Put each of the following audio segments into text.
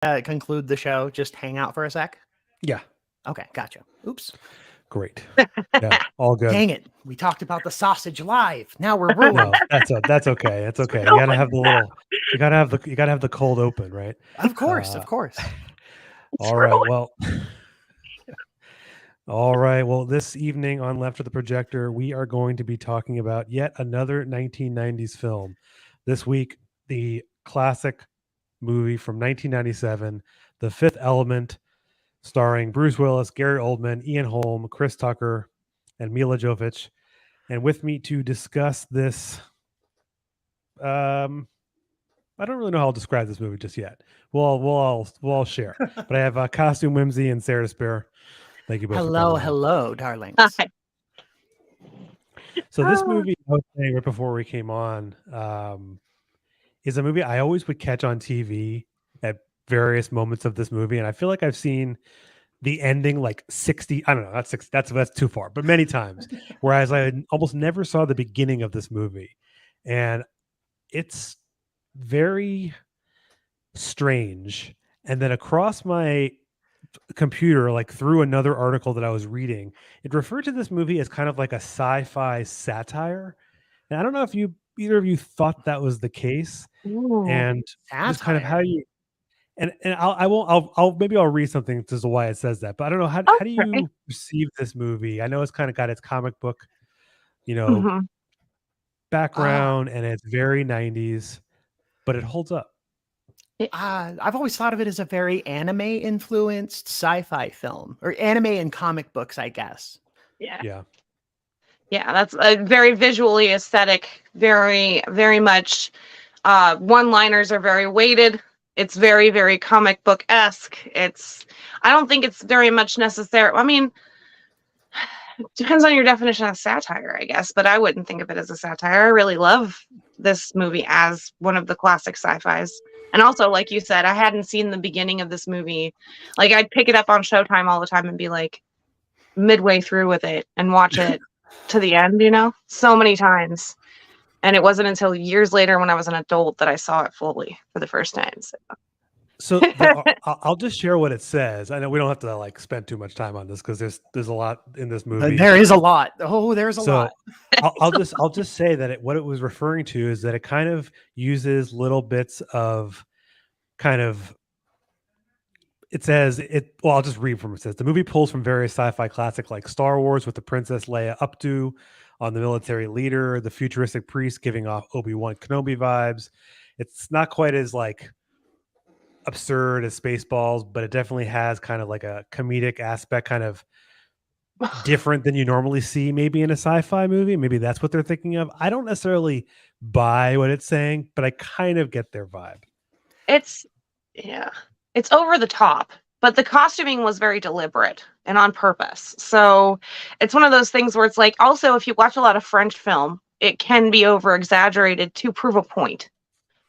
conclude the show, just hang out for a sec? Yeah. Okay, gotcha. Oops. Great. Yeah, all good. Dang it. We talked about the sausage live. Now we're ruined. No, that's okay. It's okay. You gotta have the little. You gotta have the cold open, right? Of course, of course. All right. Well. All right. Well, this evening on Left of the Projector, we are going to be talking about yet another 1990s film. This week, the classic movie from 1997, The Fifth Element, starring Bruce Willis, Gary Oldman, Ian Holm, Chris Tucker, and Mila Jovovich. And with me to discuss this, I don't really know how I'll describe this movie just yet. We'll all share. But I have Costume Whimsy and Sarah Despair. Thank you both. Hello, darlings. Hi. So this movie, I was saying right before we came on, is a movie I always would catch on TV at various moments of this movie, and I feel like I've seen the ending like 60. I don't know, that's too far, but many times. Whereas I almost never saw the beginning of this movie, and it's very strange. And then across my computer, like through another article that I was reading, it referred to this movie as kind of like a sci-fi satire. And I don't know if either of you thought that was the case. Ooh, and satire. Just kind of how you and I'll maybe I'll read something as to why it says that, but I don't know how do you perceive this movie? I know it's kind of got its comic book, background, and it's very 90s, but it holds up. I've always thought of it as a very anime-influenced sci-fi film, or anime and comic books, I guess. Yeah. That's a very visually aesthetic, very, very much. One-liners are very weighted. It's very, very comic book-esque. I don't think it's very much necessary. I mean, it depends on your definition of satire, I guess, but I wouldn't think of it as a satire. I really love this movie as one of the classic sci-fis. And also, like you said, I hadn't seen the beginning of this movie. Like, I'd pick it up on Showtime all the time and be like midway through with it and watch it to the end, so many times. And it wasn't until years later when I was an adult that I saw it fully for the first time. So I'll just share what it says. I know we don't have to spend too much time on this because there's a lot in this movie. There is a lot. Oh, there's a lot. I'll just say that what it was referring to is that it kind of uses little bits of it says it. Well, I'll just read from it. It says the movie pulls from various sci-fi classics like Star Wars with the Princess Leia Updo on the military leader, the futuristic priest giving off Obi-Wan Kenobi vibes. It's not quite as absurd as Spaceballs, but it definitely has kind of like a comedic aspect, kind of different than you normally see maybe in a sci-fi movie. Maybe that's what they're thinking of. I don't necessarily buy what it's saying, but I kind of get their vibe. It's over the top, but the costuming was very deliberate and on purpose. So it's one of those things where it's like, also, if you watch a lot of French film, it can be over exaggerated to prove a point.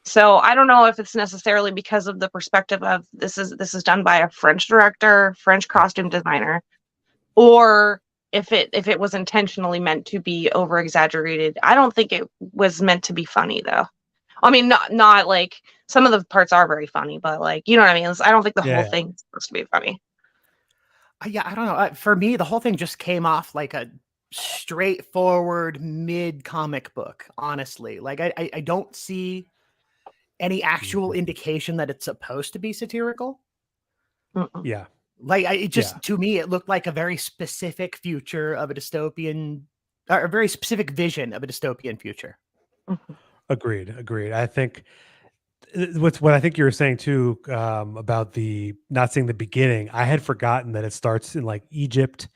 So I don't know if it's necessarily because of the perspective of this is done by a French director, French costume designer, or if it was intentionally meant to be over exaggerated. I don't think it was meant to be funny though. I mean, not like some of the parts are very funny, but you know what I mean? I don't think the whole thing is supposed to be funny. Yeah, I don't know. For me, the whole thing just came off like a straightforward mid comic book, honestly. I don't see any actual indication that it's supposed to be satirical. Yeah. To me, it looked like a very specific future of a dystopian, or a very specific vision of a dystopian future. Agreed. I think what I think you were saying too, about the not seeing the beginning. I had forgotten that it starts in Egypt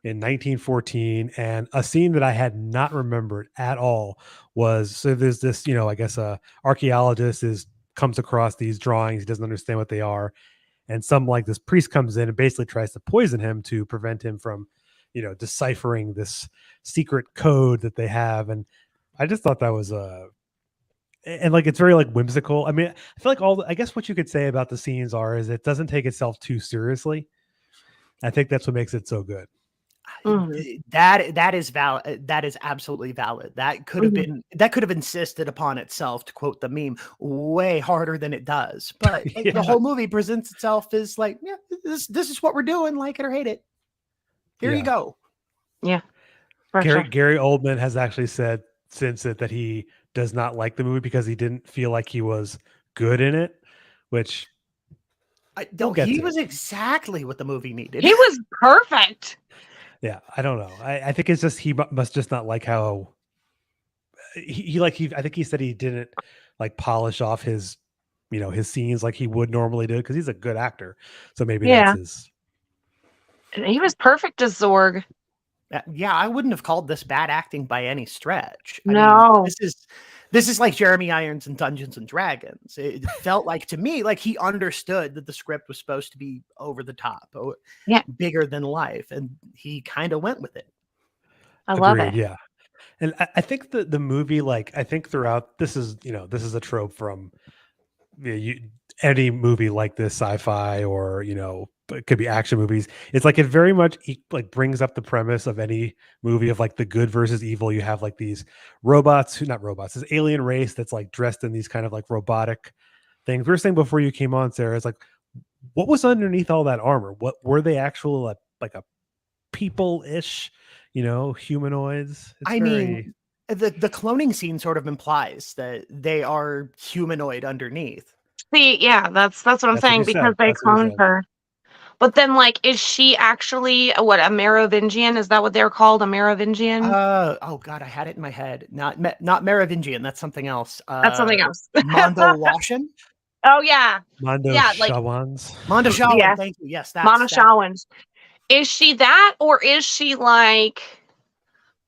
in 1914, and a scene that I had not remembered at all was, so there's this, I guess a archaeologist comes across these drawings. He doesn't understand what they are. And this priest comes in and basically tries to poison him to prevent him from, deciphering this secret code that they have. And I just thought that was it's very whimsical. I mean, I feel like I guess what you could say about the scenes is it doesn't take itself too seriously. I think that's what makes it so good. Mhm. That is valid. That is absolutely valid. That could have Mhm. been that could have insisted upon itself, to quote the meme, way harder than it does. But like, the Yeah. whole movie presents itself as like, yeah, this is what we're doing, like it or hate it. Here you Yeah. go. Yeah, for Gary sure. Gary Oldman has actually said since it that he does not like the movie because he didn't feel like he was good in it, which No, we'll get he to. was exactly what the movie needed. He was perfect. Yeah, I don't know. I think it's just he must just not like how he I think he said he didn't like polish off his his scenes like he would normally do because he's a good actor. So maybe that's Yeah, his. he was perfect as Zorg. Yeah, I wouldn't have called this bad acting by any stretch. I mean, No. this is like Jeremy Irons in Dungeons and Dragons. It felt like to me like he understood that the script was supposed to be over the top, Yeah, bigger than life, and he kind of went with it. I love Agreed. it. Yeah. And I think the movie, like I think throughout this is a trope from any movie like this, sci-fi or it could be action movies. It's like it very much like brings up the premise of any movie of like the good versus evil. You have like these not robots, this alien race that's like dressed in these kind of like robotic things. We were saying before you came on, Sarah, it's like what was underneath all that armor? What were they actual like a people-ish, humanoids? It's I very mean, the cloning scene sort of implies that they are humanoid underneath. See, yeah, that's what I'm that's what he saying because said. they That's what he cloned said. her. But then, like, is she actually a Merovingian? Is that what they're called, a Merovingian? Oh God, I had it in my head. Not Merovingian. That's something else. That's something else. Mondo Washan? Oh yeah, Mondo yeah, like Shawans. Mondo Shawan. yeah, Thank you. Yes, that's Monoshawans. Is she that, or is she like,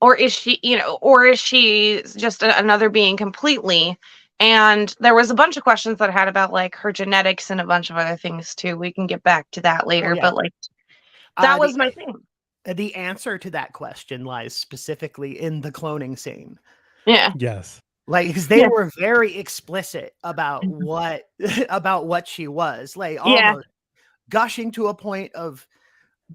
or is she, or is she just another being completely? And there was a bunch of questions that I had about like her genetics and a bunch of other things too. We can get back to that later, yeah. but like that was The my thing. the answer to that question lies specifically in the cloning scene. Yeah. Yes. Like, because they Yeah. were very explicit about what about what she was, like Yeah. almost gushing to a point of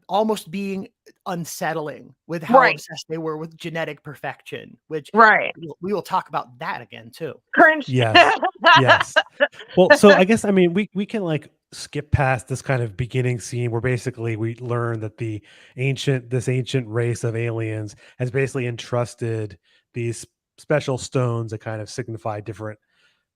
almost being unsettling with how Right. obsessed they were with genetic perfection, which Right. we will talk about that again too. Cringe. Yes. Yes. Well, so I guess we can like skip past this kind of beginning scene where basically we learn that this ancient race of aliens has basically entrusted these special stones that kind of signify different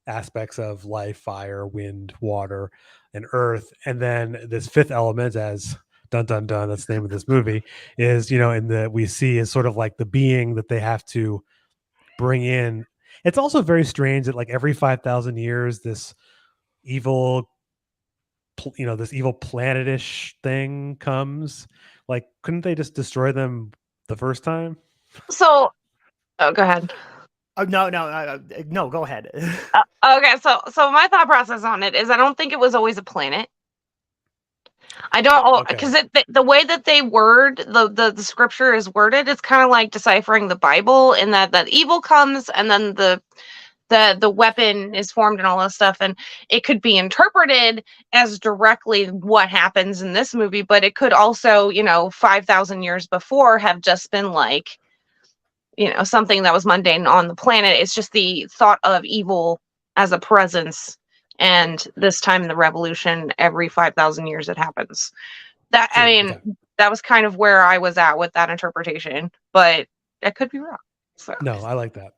aspects of life: fire, wind, water, and earth. And then this fifth element, as dun dun dun, that's the name of this movie, is we see is sort of like the being that they have to bring in. It's also very strange that like every 5,000 years this evil this evil planetish thing comes. Like, couldn't they just destroy them the first time? So, oh, go ahead. Oh no, go ahead. Okay, so my thought process on it is I don't think it was always a planet. I don't, because the way that they word the scripture is worded, it's kind of like deciphering the Bible in that evil comes and then the weapon is formed and all this stuff, and it could be interpreted as directly what happens in this movie, but it could also 5,000 years before have just been like something that was mundane on the planet. It's just the thought of evil as a presence, and this time in the revolution, every 5,000 years it happens. That Sure, I mean, okay. that was kind of where I was at with that interpretation, but I could be wrong. So No, I like that.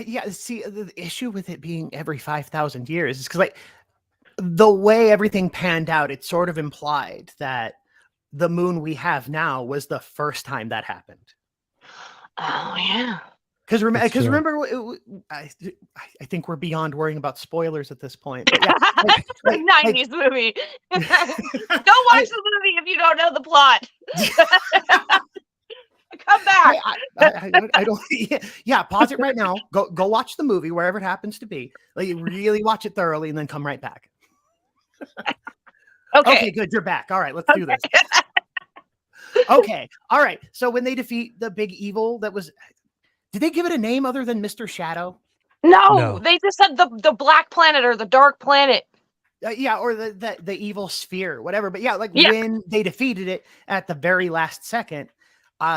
Yeah, see, the issue with it being every 5,000 years is because, like, the way everything panned out, it sort of implied that the moon we have now was the first time that happened. Oh yeah. Because That's true. remember, I think we're beyond worrying about spoilers at this point. But yeah, like, 90s movie. Go watch the movie if you don't know the plot. Come back. I don't. Yeah, pause it right now. Go watch the movie wherever it happens to be. Like, really watch it thoroughly, and then come right back. Okay, good. You're back. All right, let's do this. Okay, all right. So when they defeat the big evil, did they give it a name other than Mr. Shadow? No, they just said the black planet or the dark planet. Yeah, or the evil sphere, whatever. But yeah, like Yeah. when they defeated it at the very last second,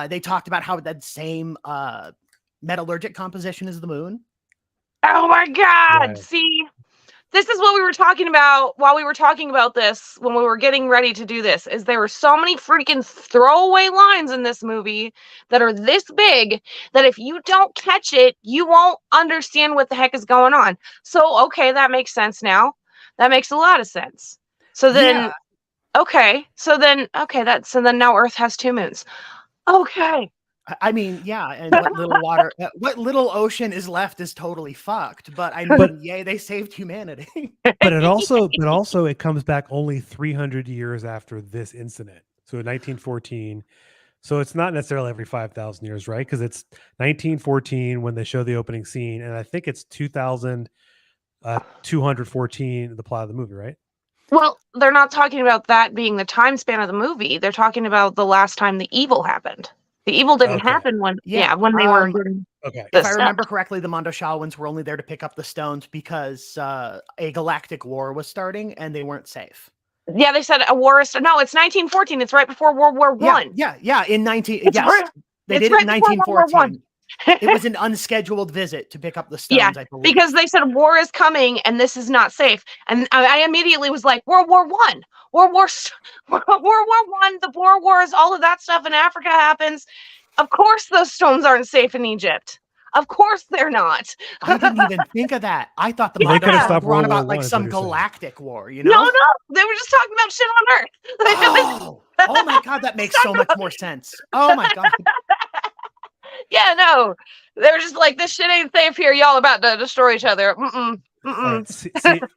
they talked about how that same metallurgic composition as the moon. Oh my God. Right. See, this is what we were talking about while we were talking about this when we were getting ready to do this, is there were so many freaking throwaway lines in this movie that are this big that if you don't catch it, you won't understand what the heck is going on. So, okay, that makes sense now. That makes a lot of sense. So then, Yeah. so then now Earth has 2 moons. Okay. I mean, yeah, and what little water, what little ocean is left is totally fucked. But I mean, yay, they saved humanity. But it also it comes back only 300 years after this incident. So in 1914. So it's not necessarily every 5,000 years, right? Because it's 1914 when they show the opening scene, and I think it's 2,214 the plot of the movie, right? Well, they're not talking about that being the time span of the movie. They're talking about the last time the evil happened. The evil didn't happen when they were doing okay. If I remember correctly, the Mondoshaowans were only there to pick up the stones because a galactic war was starting and they weren't safe. Yeah, they said a war is no, it's 1914. It's right before World War One. Yeah. In 19 It's yes, right- they it's did right it in before World War 1914. It was an unscheduled visit to pick up the stones. Yeah, I believe. because they said war is coming and this is not safe. And I immediately was like, World War One, World War One, the Boer Wars, all of that stuff in Africa happens. Of course, those stones aren't safe in Egypt. Of course, they're not. I didn't even think of that. I thought the Yeah. They could have Mondoshaowans stopped were on World War about like I, is some what you're saying. galactic war. You No, know? they were just talking about shit on Earth. Oh my God, that makes so much more sense. Oh my God. Yeah, no, they were just like, this shit ain't safe here. Y'all about to destroy each other. All right. See, to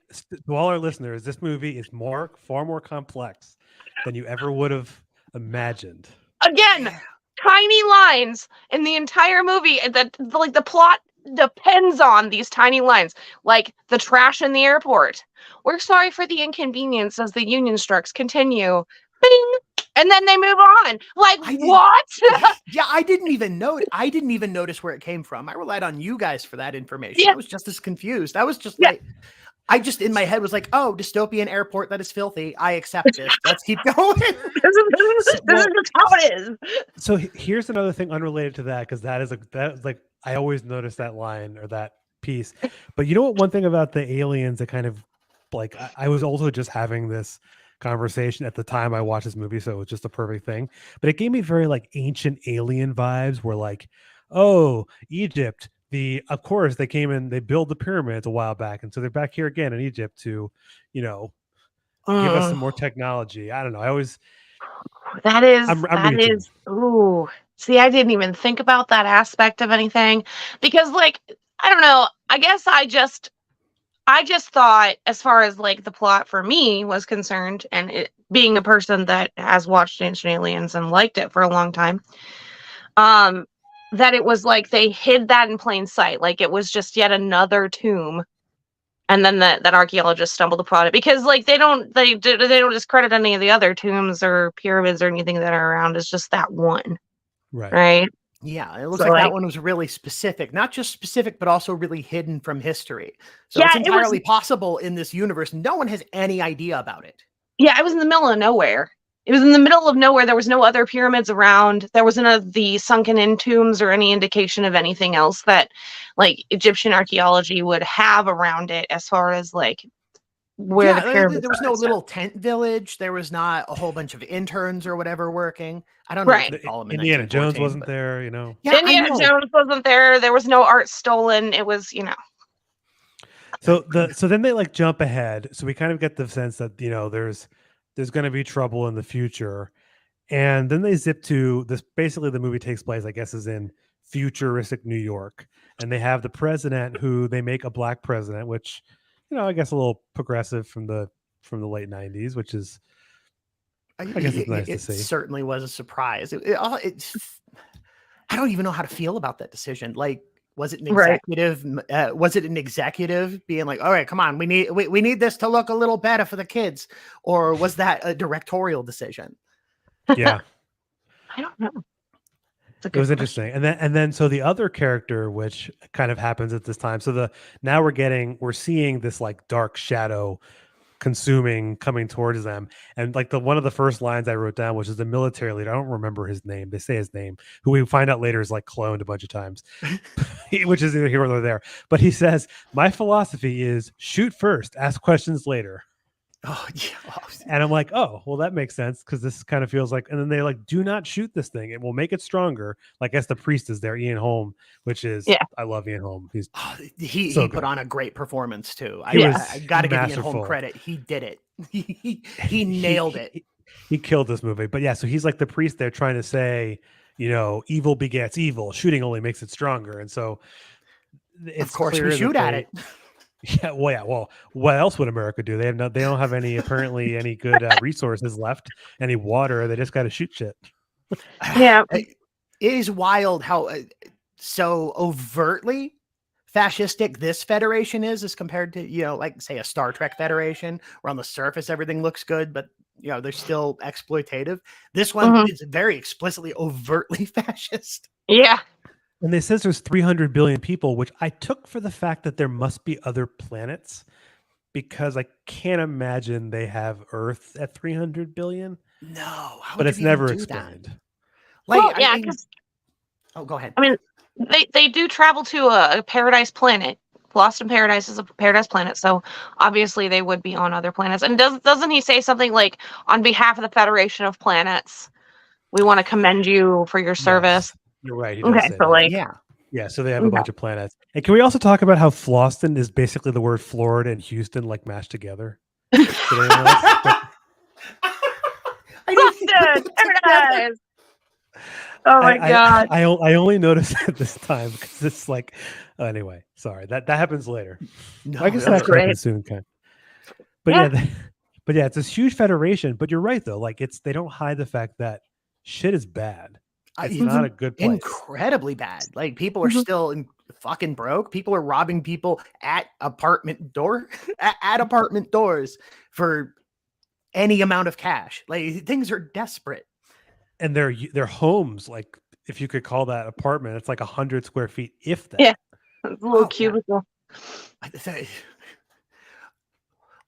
all our listeners, this movie is far more complex than you ever would have imagined. Again, tiny lines in the entire movie that like the plot depends on these tiny lines, like the trash in the airport. We're sorry for the inconvenience as the union strikes continue. Bing, and then they move on. Like what? Yeah, I didn't even notice where it came from. I relied on you guys for that information. Yeah. I was just as confused. I was just like, I just in my head was like, oh, dystopian airport that is filthy. I accept this. Let's keep going. This is just how it is. So here's another thing unrelated to that, because that is like I always notice that line or that piece. But you know what? One thing about the aliens that kind of like I was also just having this conversation at the time I watched this movie, so it was just a perfect thing. But it gave me very like ancient alien vibes, where like, oh, Egypt. Of course they came in, they built the pyramids a while back, and so they're back here again in Egypt to, give us some more technology. I don't know. I always ooh. See, I didn't even think about that aspect of anything because, like, I don't know. I guess I just thought, as far as like the plot for me was concerned, and it, being a person that has watched Ancient Aliens and liked it for a long time, that it was like they hid that in plain sight, like it was just yet another tomb, and then that archaeologists stumbled upon it because like they don't discredit any of the other tombs or pyramids or anything that are around. It's just that one, right? Yeah, it looks like that one was really specific, not just specific, but also really hidden from history. So it's entirely possible in this universe. No one has any idea about it. Yeah, it was in the middle of nowhere. It was in the middle of nowhere. There was no other pyramids around. There wasn't of the sunken in tombs or any indication of anything else that like Egyptian archaeology would have around it as far as like where the pyramids there was no little tent village. There was not a whole bunch of interns or whatever working. I don't know. What to call them in Indiana Jones wasn't there, Yeah, Indiana Jones wasn't there. There was no art stolen. It was, So then they like jump ahead. So we kind of get the sense that there's going to be trouble in the future, and then they zip to this. Basically, the movie takes place, I guess, is in futuristic New York, and they have the president who they make a black president, which I guess a little progressive from the late 90s, which is I guess it's nice to see. It certainly was a surprise. I don't even know how to feel about that decision. Like, was it an executive? Was it an executive being like, "All right, come on, we need this to look a little better for the kids," or was that a directorial decision? Yeah, I don't know. It was interesting, and then so the other character, which kind of happens at this time. So now we're seeing this like dark shadow consuming coming towards them. And like one of the first lines I wrote down, which is the military leader, I don't remember his name, they say his name, who we find out later is like cloned a bunch of times, which is neither here nor there, but he says, my philosophy is shoot first, ask questions later. Oh yeah. And I'm like, oh, well, that makes sense, because this kind of feels like, and then they like, do not shoot this thing, it will make it stronger. Like, I guess the priest is there, Ian Holm, which is, I love Ian Holm. He's he put on a great performance too. I got to give Ian Holm credit. He did it. He nailed it. He killed this movie. But yeah, so he's like the priest there trying to say, you know, evil begets evil. Shooting only makes it stronger. And so it's of course we shoot at it. Yeah. Well, what else would America do? They don't have any good resources left, any water. They just got to shoot shit. Yeah. It is wild how so overtly fascistic this Federation is as compared to, you know, like say a Star Trek Federation, where on the surface everything looks good, but you know, they're still exploitative. This one is very explicitly overtly fascist. Yeah. And they says there's 300 billion people, which I took for the fact that there must be other planets, because I can't imagine they have Earth at 300 billion. No, but it's never explained. Like, well, yeah, go ahead. I mean, they do travel to a paradise planet. Lost in Paradise is a paradise planet, so obviously they would be on other planets. And doesn't he say something like, on behalf of the Federation of Planets, we want to commend you for your service? Yes. You're right. Okay, so like, yeah, so they have a bunch of planets. And can we also talk about how Floston is basically the word Florida and Houston like mashed together? Floston, Paradise. Oh my god! I only noticed it this time because it's like, anyway. Sorry, that happens later. No, I guess that happens soon, kind. But yeah, it's this huge federation. But you're right though. Like they don't hide the fact that shit is bad. It's not a good place. Incredibly bad. Like people are still fucking broke. People are robbing people at apartment doors for any amount of cash. Like things are desperate. And their homes, like if you could call that apartment, it's like 100 square feet, if that. Yeah, it's a little cubicle.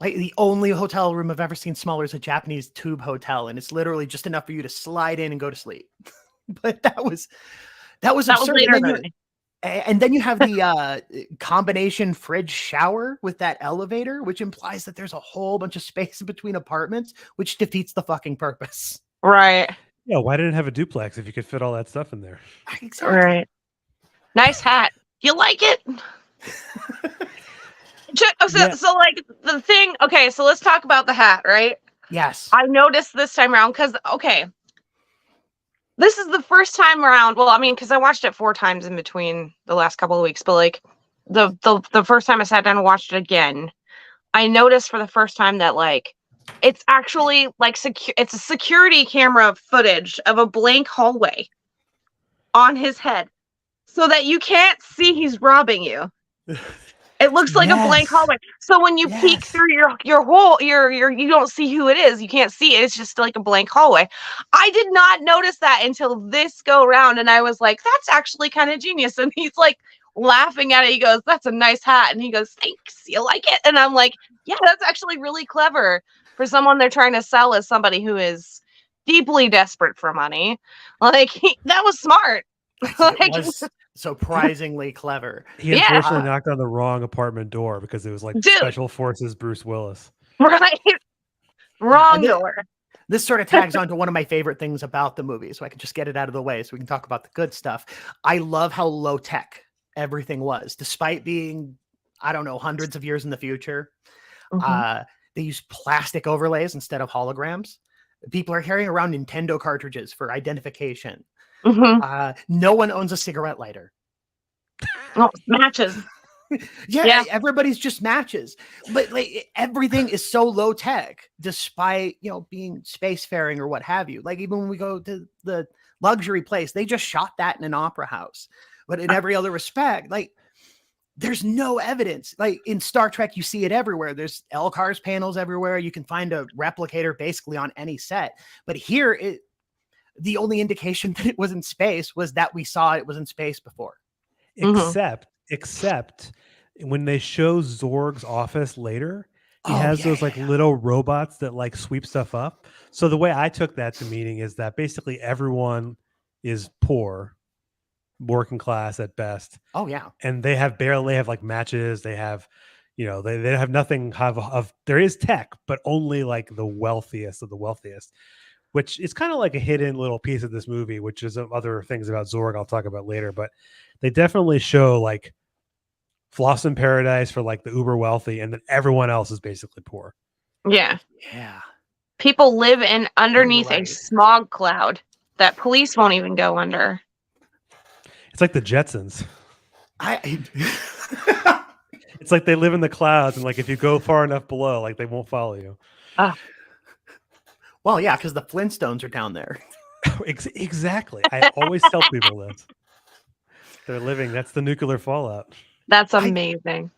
Like the only hotel room I've ever seen smaller is a Japanese tube hotel, and it's literally just enough for you to slide in and go to sleep. But that was absurd. And then you have the combination fridge shower with that elevator, which implies that there's a whole bunch of space in between apartments, which defeats the fucking purpose. Right. Yeah, why didn't it have a duplex if you could fit all that stuff in there? Exactly. Right. Nice hat. You like it? So like the thing, okay, so let's talk about the hat, right? Yes. I noticed this time around because, this is the first time around. Well, I mean, because I watched it 4 times in between the last couple of weeks, but like the first time I sat down and watched it again, I noticed for the first time that like it's actually like it's a security camera footage of a blank hallway on his head, so that you can't see he's robbing you. It looks like a blank hallway. So when you peek through your hole, you don't see who it is. You can't see it. It's just like a blank hallway. I did not notice that until this go round, and I was like, that's actually kind of genius. And he's like laughing at it. He goes, that's a nice hat. And he goes, thanks. You like it? And I'm like, yeah, that's actually really clever for someone they're trying to sell as somebody who is deeply desperate for money. Like that was smart. It was surprisingly clever. He unfortunately knocked on the wrong apartment door because it was like Special Forces Bruce Willis. Right. Wrong door. This sort of tags on to one of my favorite things about the movie, so I can just get it out of the way so we can talk about the good stuff. I love how low tech everything was, despite being, I don't know, hundreds of years in the future. They use plastic overlays instead of holograms. People are carrying around Nintendo cartridges for identification. No one owns a cigarette lighter. Oh, matches. Yeah, everybody's just matches. But like everything is so low tech, despite being spacefaring or what have you. Like even when we go to the luxury place, they just shot that in an opera house. But in every other respect, like there's no evidence. Like in Star Trek, you see it everywhere. There's LCARS panels everywhere. You can find a replicator basically on any set. But here, the only indication that it was in space was that we saw it was in space before. Except when they show Zorg's office later, He Oh, has yeah, those yeah, like yeah. little robots that like sweep stuff up. So the way I took that to meaning is that basically everyone is poor, working class at best, Oh, yeah. and they have like matches. They have, they have nothing of there is tech, but only like the wealthiest of the wealthiest, which is kind of like a hidden little piece of this movie, which is other things about Zorg I'll talk about later. But they definitely show like floss in paradise for like the uber wealthy, and then everyone else is basically poor. Yeah. Yeah. People live in You're underneath a right. smog cloud that police won't even go under. It's like the Jetsons. I It's like they live in the clouds, and like if you go far enough below, like they won't follow you. Well, yeah, because the Flintstones are down there. Exactly. I always tell people this. They're living. That's the nuclear fallout. That's amazing.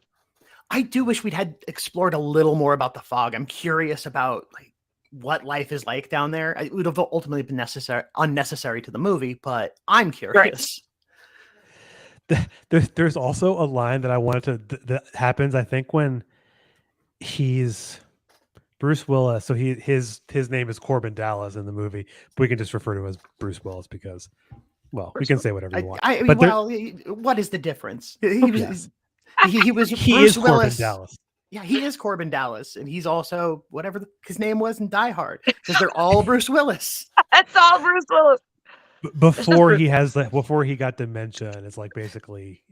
I do wish we'd had explored a little more about the fog. I'm curious about like what life is like down there. It would have ultimately been unnecessary to the movie, but I'm curious. There's also a line that I wanted to that happens. I think when he's Bruce Willis. So his name is Corbin Dallas in the movie, but we can just refer to him as Bruce Willis because, well, we can say whatever you want. What is the difference? He was he Bruce is Willis. Corbin Dallas. Yeah, he is Corbin Dallas, and he's also whatever his name was in Die Hard because they're all Bruce Willis. That's all Bruce Willis. Before he got dementia, and it's like basically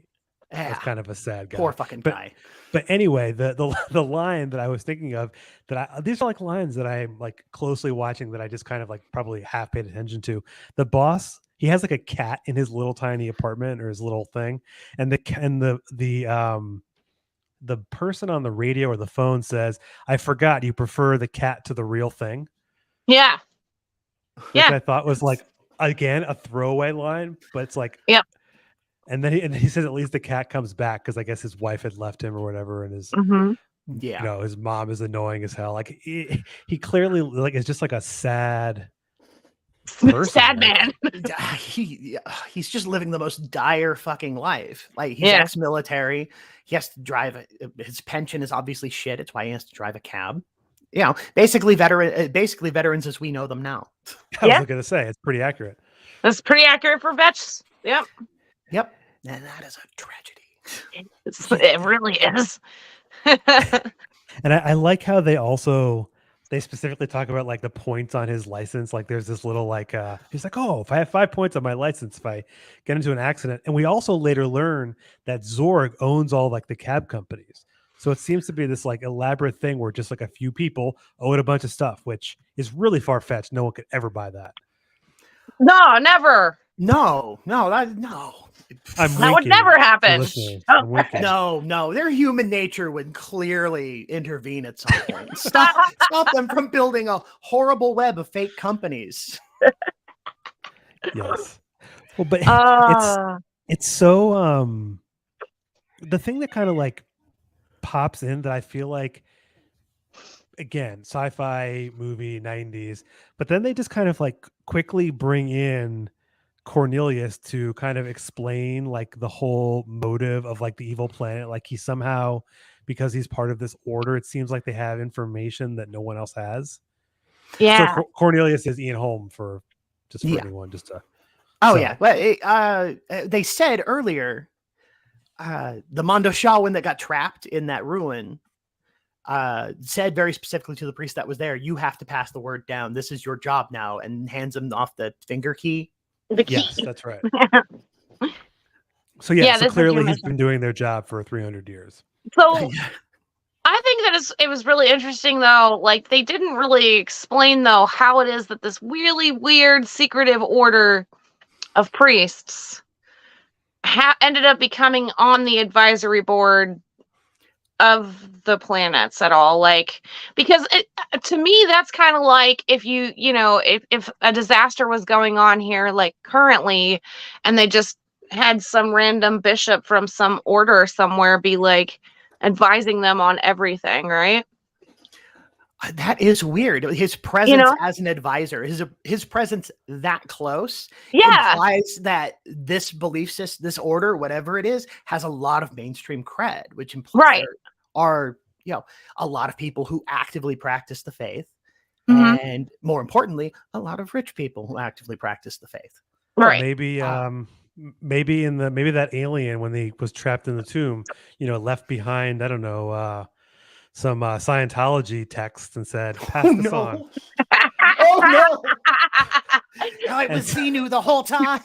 that's kind of a sad guy. Poor fucking guy. But anyway, the line that I was thinking of these are like lines that I'm like closely watching that I just kind of like probably half paid attention to. The boss, he has like a cat in his little tiny apartment or his little thing, and the person on the radio or the phone says, "I forgot you prefer the cat to the real thing." Yeah. Which I thought was like again a throwaway line, but it's like yep. And then he says at least the cat comes back because I guess his wife had left him or whatever, and his his mom is annoying as hell. Like he clearly like is just like a sad person. Sad man. He's just living the most dire fucking life. Like he's ex-military. He has to drive. His pension is obviously shit. It's why he has to drive a cab. Basically veterans as we know them now. I was going to say it's pretty accurate. That's pretty accurate for vets. Yep. Yep. And that is a tragedy. It really is. And I like how they specifically talk about like the points on his license. Like there's this little like he's like, oh, if I have 5 points on my license, if I get into an accident. And we also later learn that Zorg owns all like the cab companies. So it seems to be this like elaborate thing where just like a few people own a bunch of stuff, which is really far-fetched. No one could ever buy that. No, never. No. That would never happen. No. Their human nature would clearly intervene at some point. Stop them from building a horrible web of fake companies. Yes. Well, but it's so the thing that kind of like pops in that I feel like, again, sci-fi movie 90s, but then they just kind of like quickly bring in Cornelius to kind of explain like the whole motive of like the evil planet. Like he somehow, because he's part of this order, it seems like they have information that no one else has. Yeah. So Cornelius is Ian Holm for anyone just to. But they said earlier, the Mondo Shaolin that got trapped in that ruin said very specifically to the priest that was there, you have to pass the word down. This is your job now, and hands him off the finger key. Yes, that's right. So so clearly he's been doing their job for 300 years. So I think that it was really interesting though. Like they didn't really explain though how it is that this really weird secretive order of priests ended up becoming on the advisory board of the planets at all. Like, because to me, that's kind of like if if a disaster was going on here, like currently, and they just had some random bishop from some order somewhere be like advising them on everything, right? That is weird. His presence as an advisor, his presence that close, implies that this belief system, this order, whatever it is, has a lot of mainstream cred, which implies there are a lot of people who actively practice the faith, Mhm. and more importantly, a lot of rich people who actively practice the faith. Well, Right. maybe maybe that alien, when he was trapped in the tomb, left behind, I don't know, some Scientology text and said, pass Oh this on. no! Oh no! No, it And was Xenu the whole time.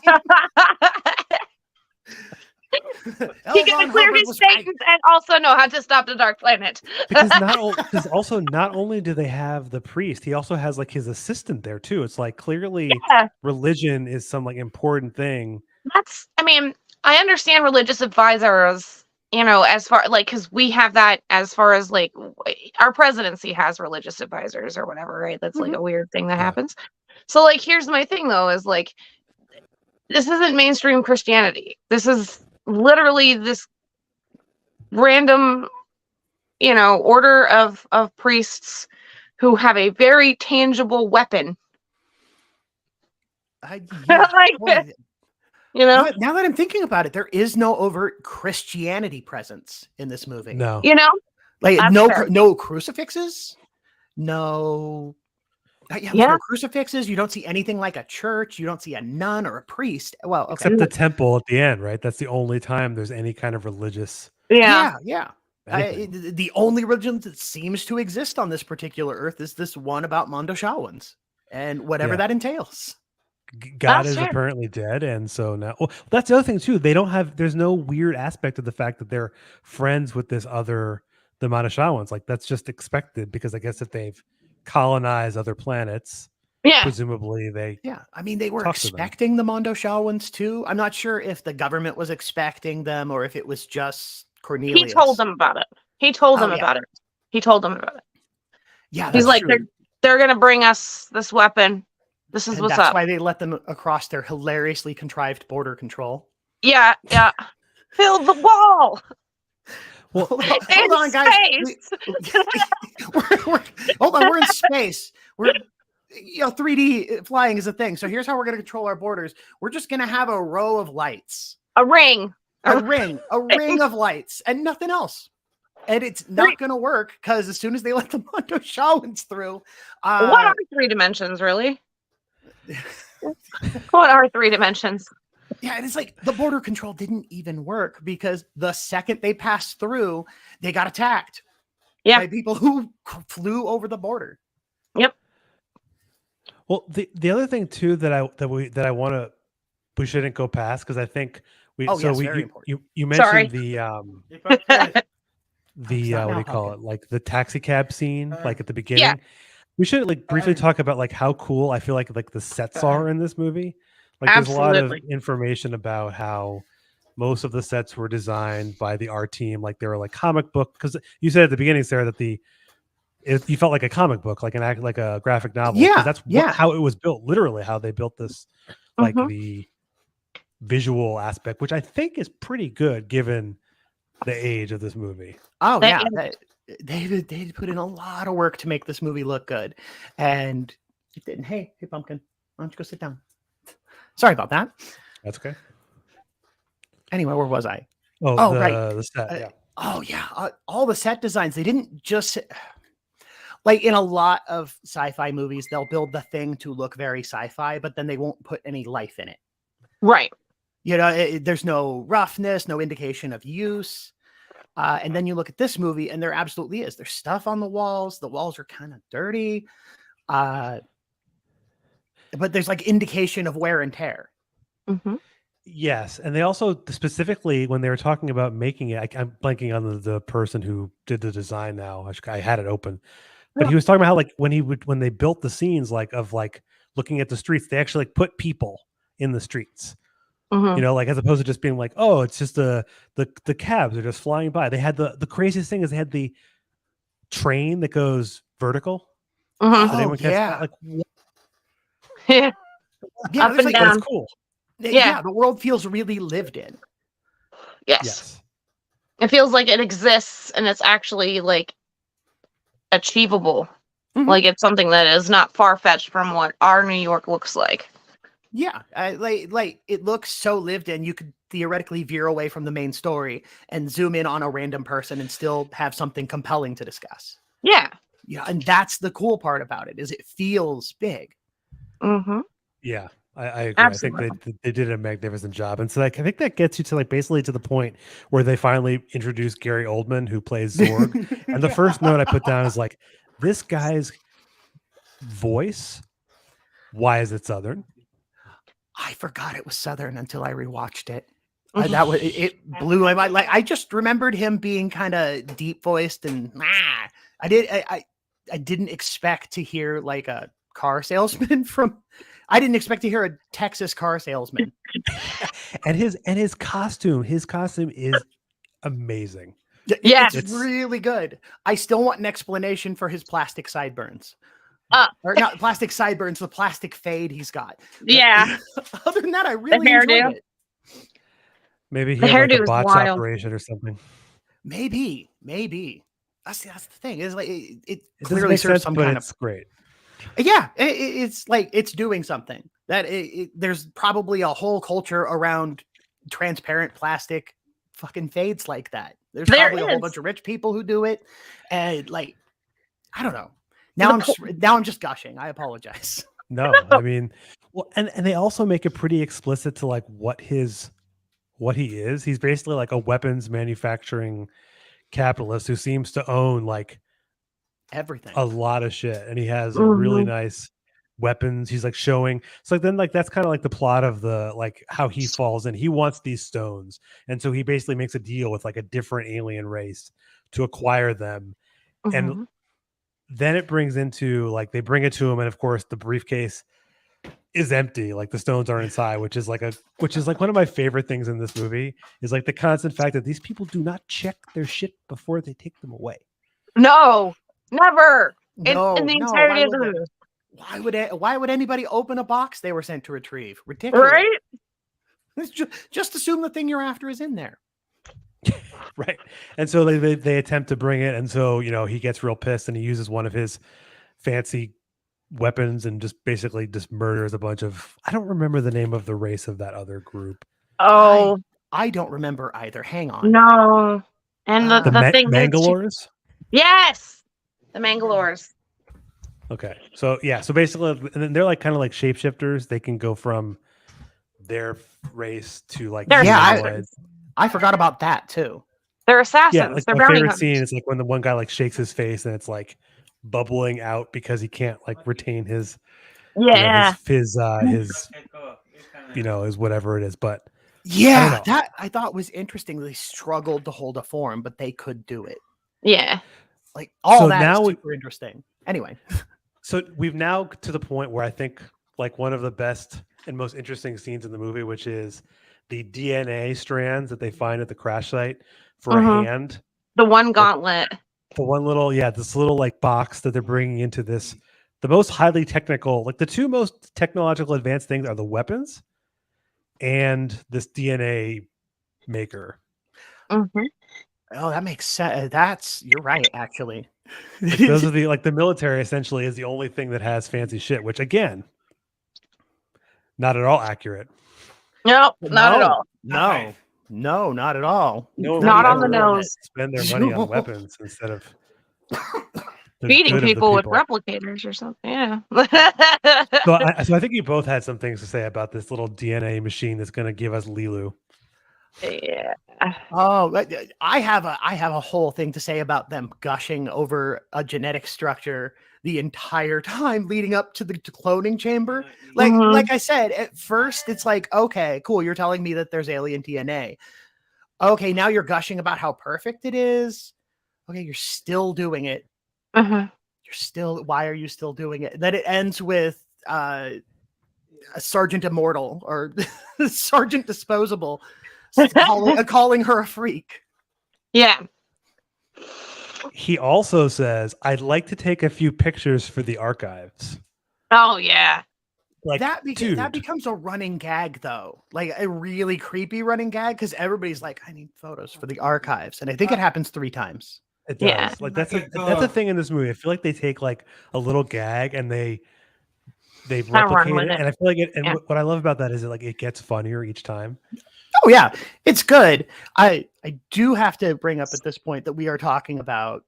He L. can Ron clear Hubbard his was right. statements and also know how to stop the Dark Planet. because not only do they have the priest, he also has like his assistant there too. It's like clearly Yeah, religion is some like important thing. I mean, I understand religious advisors, as far like, because we have that as far as like our presidency has religious advisors or whatever, right? That's like Mhm. a weird thing that Yeah. happens. So, like, here's my thing though, is like, this isn't mainstream Christianity. This is literally this random, order of priests who have a very tangible weapon. Yeah, Like, boy, you now that I'm thinking about it, there is no overt Christianity presence in this movie. No. Like That's no fair. no crucifixes, no. Yeah, there's no crucifixes. You don't see anything like a church. You don't see a nun or a priest. Well, okay. Except the temple at the end, right? That's the only time there's any kind of religious. Yeah. anything. The only religion that seems to exist on this particular earth is this one about Mondo Shawans and whatever Yeah. that entails. God That's is fair. apparently dead, and so now. Well, that's the other thing too. There's no weird aspect of the fact that they're friends with the Madashawans. Like that's just expected because I guess if they've colonized other planets, Yeah. presumably they. Yeah, I mean, they were Talk to them. expecting the Mondo Shawans too. I'm not sure if the government was expecting them or if it was just Cornelius. He told them about it. He told them yeah. about it. He told them about it. Yeah, He's that's like, true. they're gonna bring us this weapon. This is And what's that's up. why they let them across their hilariously contrived border control. Yeah. Fill the wall. Well, Hold on, guys. Hold on, we're in space. We're 3D flying is a thing. So here's how we're going to control our borders. We're just going to have a row of lights, A ring. a ring of lights, and nothing else. And it's not going to work because as soon as they let the Mondo Shawans through, What are 3 dimensions, really? What are 3 dimensions? Yeah, and it's like the border control didn't even work because the second they passed through, they got attacked by people who flew over the border. Yep. Well, the other thing too we shouldn't go past because I think very important. you mentioned Sorry. the what do you call it, like the taxi cab scene, like at the beginning. Yeah. We should like briefly talk about like how cool I feel like the sets are in this movie. Like there's a lot of information about how most of the sets were designed by the art team, like they were like comic book. Because you said at the beginning, Sarah, that you felt like a comic book, like a graphic novel. Yeah, that's how it was built. Literally, how they built this, like the visual aspect, which I think is pretty good given the age of this movie. Oh yeah, they put in a lot of work to make this movie look good, and it didn't. Hey, Pumpkin, why don't you go sit down? Sorry about that. That's okay. Anyway, where was I? Right. The set, all the set designs. They didn't just like in a lot of sci-fi movies, they'll build the thing to look very sci-fi, but then they won't put any life in it. Right. There's no roughness, no indication of use. And then you look at this movie, and there absolutely is. There's stuff on the walls. The walls are kind of dirty. But there's like indication of wear and tear. Mm-hmm. Yes, and they also specifically when they were talking about making it, I'm blanking on the person who did the design now. I had it open, but he was talking about how like when they built the scenes of looking at the streets, they actually like put people in the streets. Mm-hmm. Like as opposed to just being like, oh, it's just the cabs are just flying by. They had the craziest thing is they had the train that goes vertical. Mm-hmm. Oh, Anyone catch yeah. that? Like, Yeah. Yeah, Up and like, down. it's cool. Yeah, the world feels really lived in. Yes. It feels like it exists and it's actually like achievable. Mhm. Like it's something that is not far-fetched from what our New York looks like. Yeah, like it looks so lived in. You could theoretically veer away from the main story and zoom in on a random person and still have something compelling to discuss. Yeah. Yeah, and that's the cool part about it, is it feels big. Mm-hmm. Yeah, I agree. Absolutely. I think they did a magnificent job, and so like I think that gets you to like basically to the point where they finally introduce Gary Oldman, who plays Zorg. And the first note I put down is like, this guy's voice. Why is it Southern? I forgot it was Southern until I rewatched it. That was it blew my mind. Like I just remembered him being kind of deep voiced and I didn't expect to hear like a car salesman from. I didn't expect to hear a Texas car salesman. and his costume is amazing. Yes. It's really good. I still want an explanation for his plastic sideburns. Or not plastic sideburns, the plastic fade he's got. Yeah. Other than that, I really enjoyed it. Maybe he The had like hairdo a is botch wild. operation or something. Maybe. That's the thing. Is like it It doesn't clearly make serves sense, some but kind it's of. great. Yeah, it's like it's doing something. That there's probably a whole culture around transparent plastic fucking fades like that. There's probably a whole bunch of rich people who do it, and like I don't know. Now I'm just gushing. I apologize. No, I mean, well, and they also make it pretty explicit to like what he is. He's basically like a weapons manufacturing capitalist who seems to own like Everything, a lot of shit, and he has really nice weapons. He's like showing. So then like that's kind of like the plot of the like how he falls in. He wants these stones, and so he basically makes a deal with like a different alien race to acquire them, and then it brings into like they bring it to him, and of course the briefcase is empty, like the stones are inside, which is like one of my favorite things in this movie is like the constant fact that these people do not check their shit before they take them away. No, never. No, in the entirety of the movie. Why would anybody open a box they were sent to retrieve? Ridiculous. Right? Just assume the thing you're after is in there. Right. And so they attempt to bring it, and so he gets real pissed and he uses one of his fancy weapons and just basically just murders a bunch of, I don't remember the name of the race of that other group. Oh, I don't remember either. Hang on. No. And the thing Mangalores? Yes. The Mangalores. Okay. So yeah, so basically and then they're like kind of like shapeshifters. They can go from their race to like I forgot about that too. They're assassins. Yeah, like they're my favorite hunters. scene is like when the one guy like shakes his face and it's like bubbling out because he can't like retain his his his whatever it is. But yeah, that I thought was interesting. They struggled to hold a form, but they could do it. Yeah, like all that is super interesting. Anyway, so we've now to the point where I think like one of the best and most interesting scenes in the movie, which is the DNA strands that they find at the crash site for a hand. The one gauntlet. The one little, this little like box that they're bringing into this. The most highly technical, like the two most technological advanced things are the weapons and this DNA maker. Mm-hmm. Oh, that makes sense. You're right, actually. Like those are the military essentially is the only thing that has fancy shit, which again, not at all accurate. No, not at all. No, not at all. Not on the nose. Spend their money on weapons instead of feeding people with replicators or something. Yeah. So I think you both had some things to say about this little DNA machine that's going to give us Lilu. Yeah. Oh, I have a whole thing to say about them gushing over a genetic structure the entire time leading up to the cloning chamber. Like I said, at first it's like, okay, cool. You're telling me that there's alien DNA. Okay, now you're gushing about how perfect it is. Okay, you're still doing it. Why are you still doing it? Then it ends with a Sergeant Immortal or Sergeant Disposable calling her a freak. Yeah. He also says, I'd like to take a few pictures for the archives. Oh, yeah. Like that becomes a running gag, though. Like a really creepy running gag because everybody's like, I need photos for the archives. And I think it happens 3 times. It does. Like that's a thing in this movie. I feel like they take like a little gag and they they've Kinda run replicated with it, it. and I feel like it. And Yeah. what I love about that is it gets funnier each time. Oh yeah, it's good. I do have to bring up at this point that we are talking about.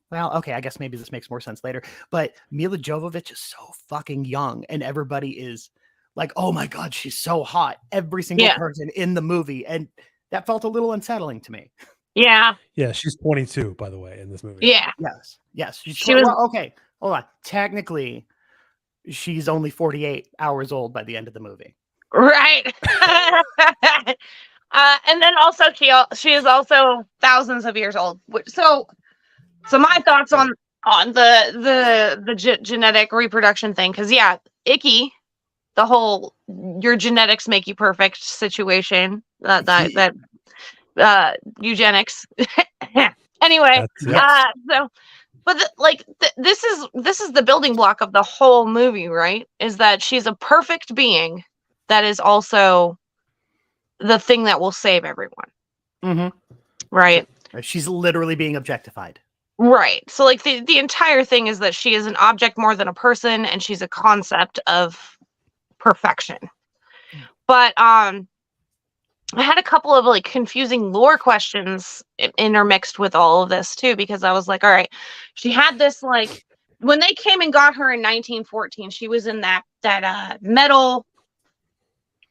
Well, okay, I guess maybe this makes more sense later. But Mila Jovovich is so fucking young, and everybody is like, "Oh my god, she's so hot!" Every single Yeah. person in the movie, and that felt a little unsettling to me. Yeah. Yeah, she's 22, by the way, in this movie. Yeah. Yes, She was- well, okay. Hold on. Technically, she's only 48 hours old by the end of the movie. Right. And then also she is also thousands of years old. So my thoughts on the genetic reproduction thing, because yeah, icky, the whole your genetics make you perfect situation, that eugenics. Anyway, so but this is the building block of the whole movie, right? Is that she's a perfect being that is also the thing that will save everyone. Mm-hmm. Right. She's literally being objectified. Right. So like the entire thing is that she is an object more than a person, and she's a concept of perfection. But I had a couple of like confusing lore questions intermixed with all of this too, because I was like, all right, she had this, like, when they came and got her in 1914, she was in that metal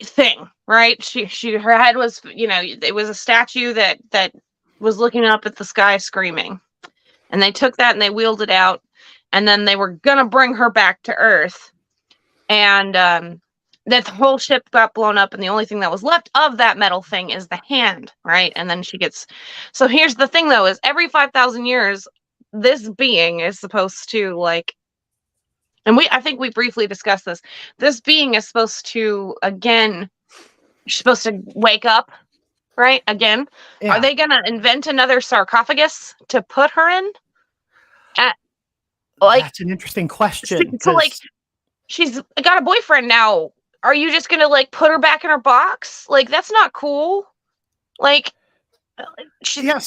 thing, right? Her head was, it was a statue that was looking up at the sky screaming. And they took that and they wheeled it out, and then they were gonna bring her back to Earth. And that whole ship got blown up, and the only thing that was left of that metal thing is the hand, right? And then so here's the thing though, is every 5,000 years, this being is supposed to, like, and I think we briefly discussed this being is supposed to, again, she's supposed to wake up, right? Again. Yeah. Are they gonna invent another sarcophagus to put her in? That's an interesting question. So like, she's got a boyfriend now. Are you just gonna like put her back in her box? Like, that's not cool. Like, is she gonna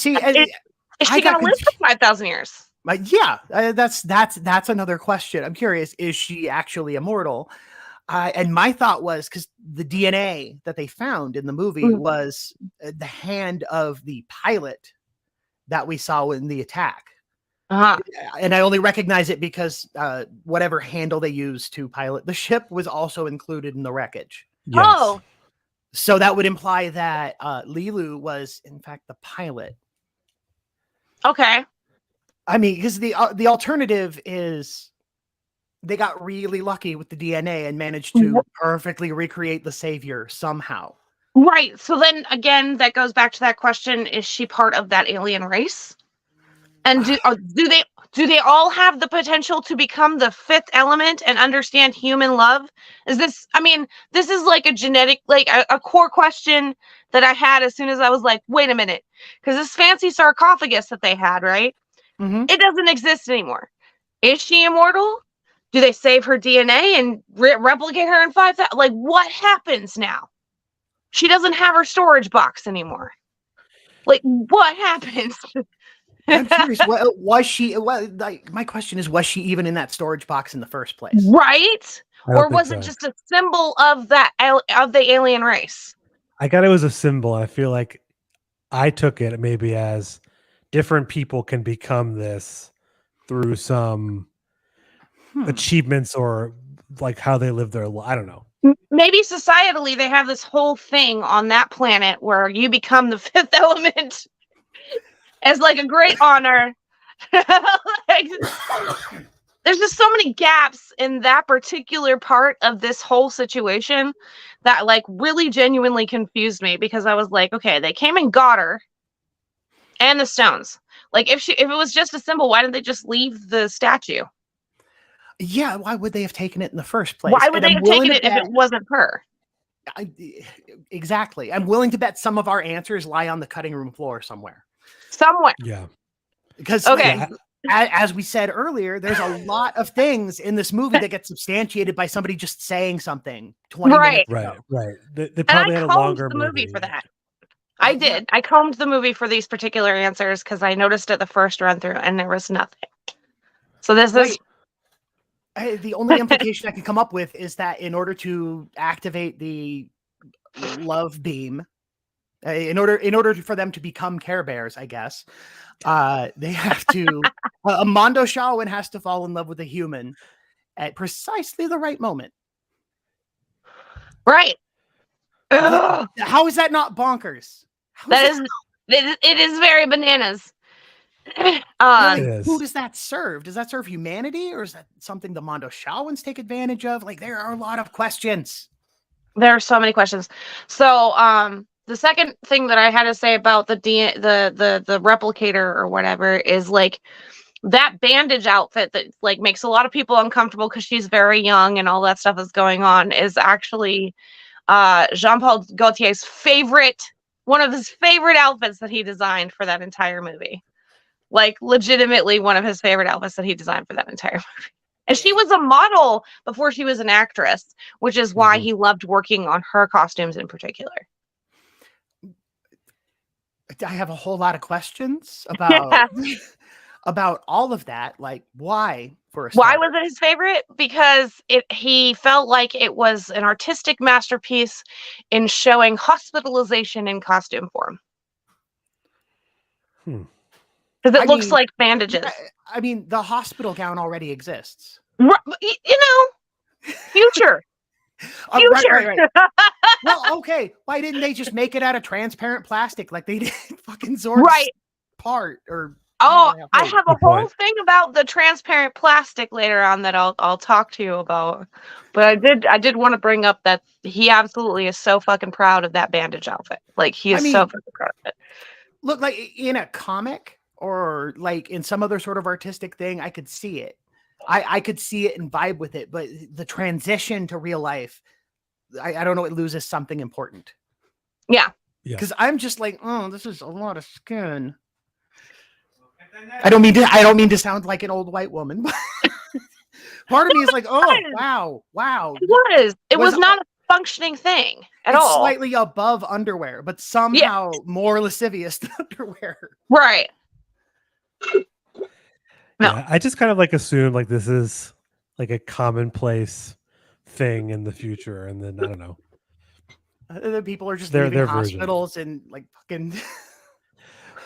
live for 5,000 years? That's another question. I'm curious, is she actually immortal? And my thought was, because the DNA that they found in the movie was the hand of the pilot that we saw in the attack. Uh-huh. And I only recognize it because whatever handle they used to pilot the ship was also included in the wreckage. Yes. Oh. So that would imply that Lilu was, in fact, the pilot. Okay. I mean, because the alternative is they got really lucky with the DNA and managed to perfectly recreate the savior somehow. Right. So then again, that goes back to that question: is she part of that alien race? And do they all have the potential to become the fifth element and understand human love? This is like a genetic, like a core question that I had as soon as I was like, wait a minute, because this fancy sarcophagus that they had, right? Mm-hmm. It doesn't exist anymore. Is she immortal? Do they save her DNA and replicate her in 5,000? Like, what happens now? She doesn't have her storage box anymore. Like, what happens? I'm curious. My question is, was she even in that storage box in the first place? Right? Or was it just a symbol of of the alien race? I got it was a symbol. I feel like I took it maybe as different people can become this through some achievements or like how they live their life. I don't know. Maybe societally they have this whole thing on that planet where you become the fifth element as like a great honor. Like, there's just so many gaps in that particular part of this whole situation that like really genuinely confused me, because I was like, okay, they came and got her and the stones. Like, if it was just a symbol, why didn't they just leave the statue? Yeah, why would they have taken it in the first place? Why would they have taken it if it wasn't her? Exactly. I'm willing to bet some of our answers lie on the cutting room floor somewhere. Yeah. Because as we said earlier, there's a lot of things in this movie that get substantiated by somebody just saying something 20 minutes ago. Right. They probably had a longer movie for that. I did. I combed the movie for these particular answers because I noticed it the first run through and there was nothing. So this is... The only implication I can come up with is that in order to activate the love beam, in order for them to become Care Bears, I guess, they have to. A Mondo Shaolin has to fall in love with a human at precisely the right moment. Right. Ugh. How is that not bonkers? It is very bananas. It is. Who does that serve? Does that serve humanity, or is that something the Mondo Shaolins take advantage of? Like, there are a lot of questions. There are so many questions. So, the second thing that I had to say about the replicator or whatever is like that bandage outfit that like makes a lot of people uncomfortable because she's very young and all that stuff is going on is actually Jean-Paul Gaultier's one of his favorite outfits that he designed for that entire movie. Like legitimately one of his favorite outfits that he designed for that entire movie. And she was a model before she was an actress, which is why he loved working on her costumes in particular. I have a whole lot of questions about about all of that. Like, why? Why was it his favorite? Because he felt like it was an artistic masterpiece in showing hospitalization in costume form. Because it looks like bandages. I mean, the hospital gown already exists. Future. Right. Well, okay. Why didn't they just make it out of transparent plastic like they did fucking Zord's part? Or I have a whole thing about the transparent plastic later on that I'll talk to you about. But I did want to bring up that he absolutely is so fucking proud of that bandage outfit. Like he is so fucking proud of it. Look, like in a comic or like in some other sort of artistic thing, I could see it. I could see it and vibe with it, but the transition to real life, I don't know, it loses something important. Yeah. Because I'm just like, oh, this is a lot of skin. I don't mean to sound like an old white woman. Part of me is like, oh, wow. It was not a functioning thing at all. It's slightly above underwear, but somehow more lascivious than underwear. Right. No. Yeah, I just kind of like assume like this is like a commonplace thing in the future, and then I don't know. The people are just leaving hospitals and like fucking.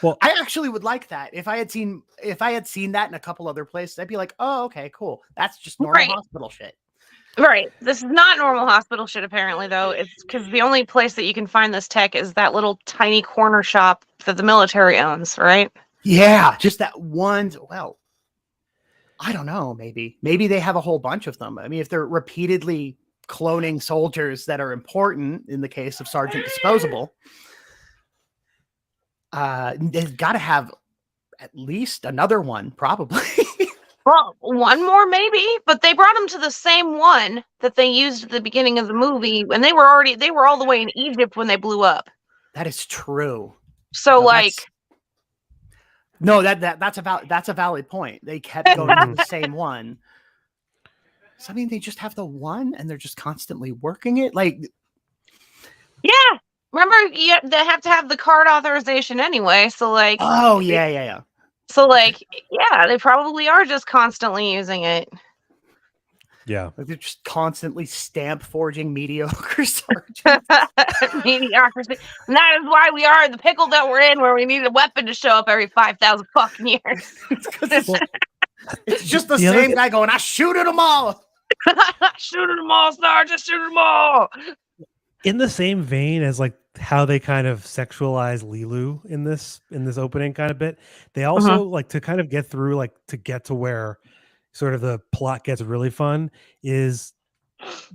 Well, I actually would like that if I had seen that in a couple other places. I'd be like, oh, okay, cool. That's just normal hospital shit. Right. This is not normal hospital shit. Apparently, though, it's because the only place that you can find this tech is that little tiny corner shop that the military owns. Right. Yeah, just that one. Well, I don't know. Maybe they have a whole bunch of them. I mean, if they're repeatedly cloning soldiers that are important, in the case of Sergeant Disposable, they've got to have at least another one, probably. Well, one more maybe, but they brought them to the same one that they used at the beginning of the movie, and they were all the way in Egypt when they blew up. That is true. So that's a valid point. They kept going to the same one. So I mean, they just have the one, and they're just constantly working it. Like, yeah. Remember, they have to have the card authorization anyway. So like, oh yeah. So like, yeah, they probably are just constantly using it. Yeah, like they're just constantly stamp forging mediocre sergeants. Mediocrity. And that is why we are in the pickle that we're in, where we need a weapon to show up every 5,000 fucking years. It's just the same guy going, I shoot at them all. Shoot at them all, Sergeant. Shoot at them all. In the same vein as like how they kind of sexualize Lilu in this opening kind of bit, they also like to kind of get through, like to get to where sort of the plot gets really fun is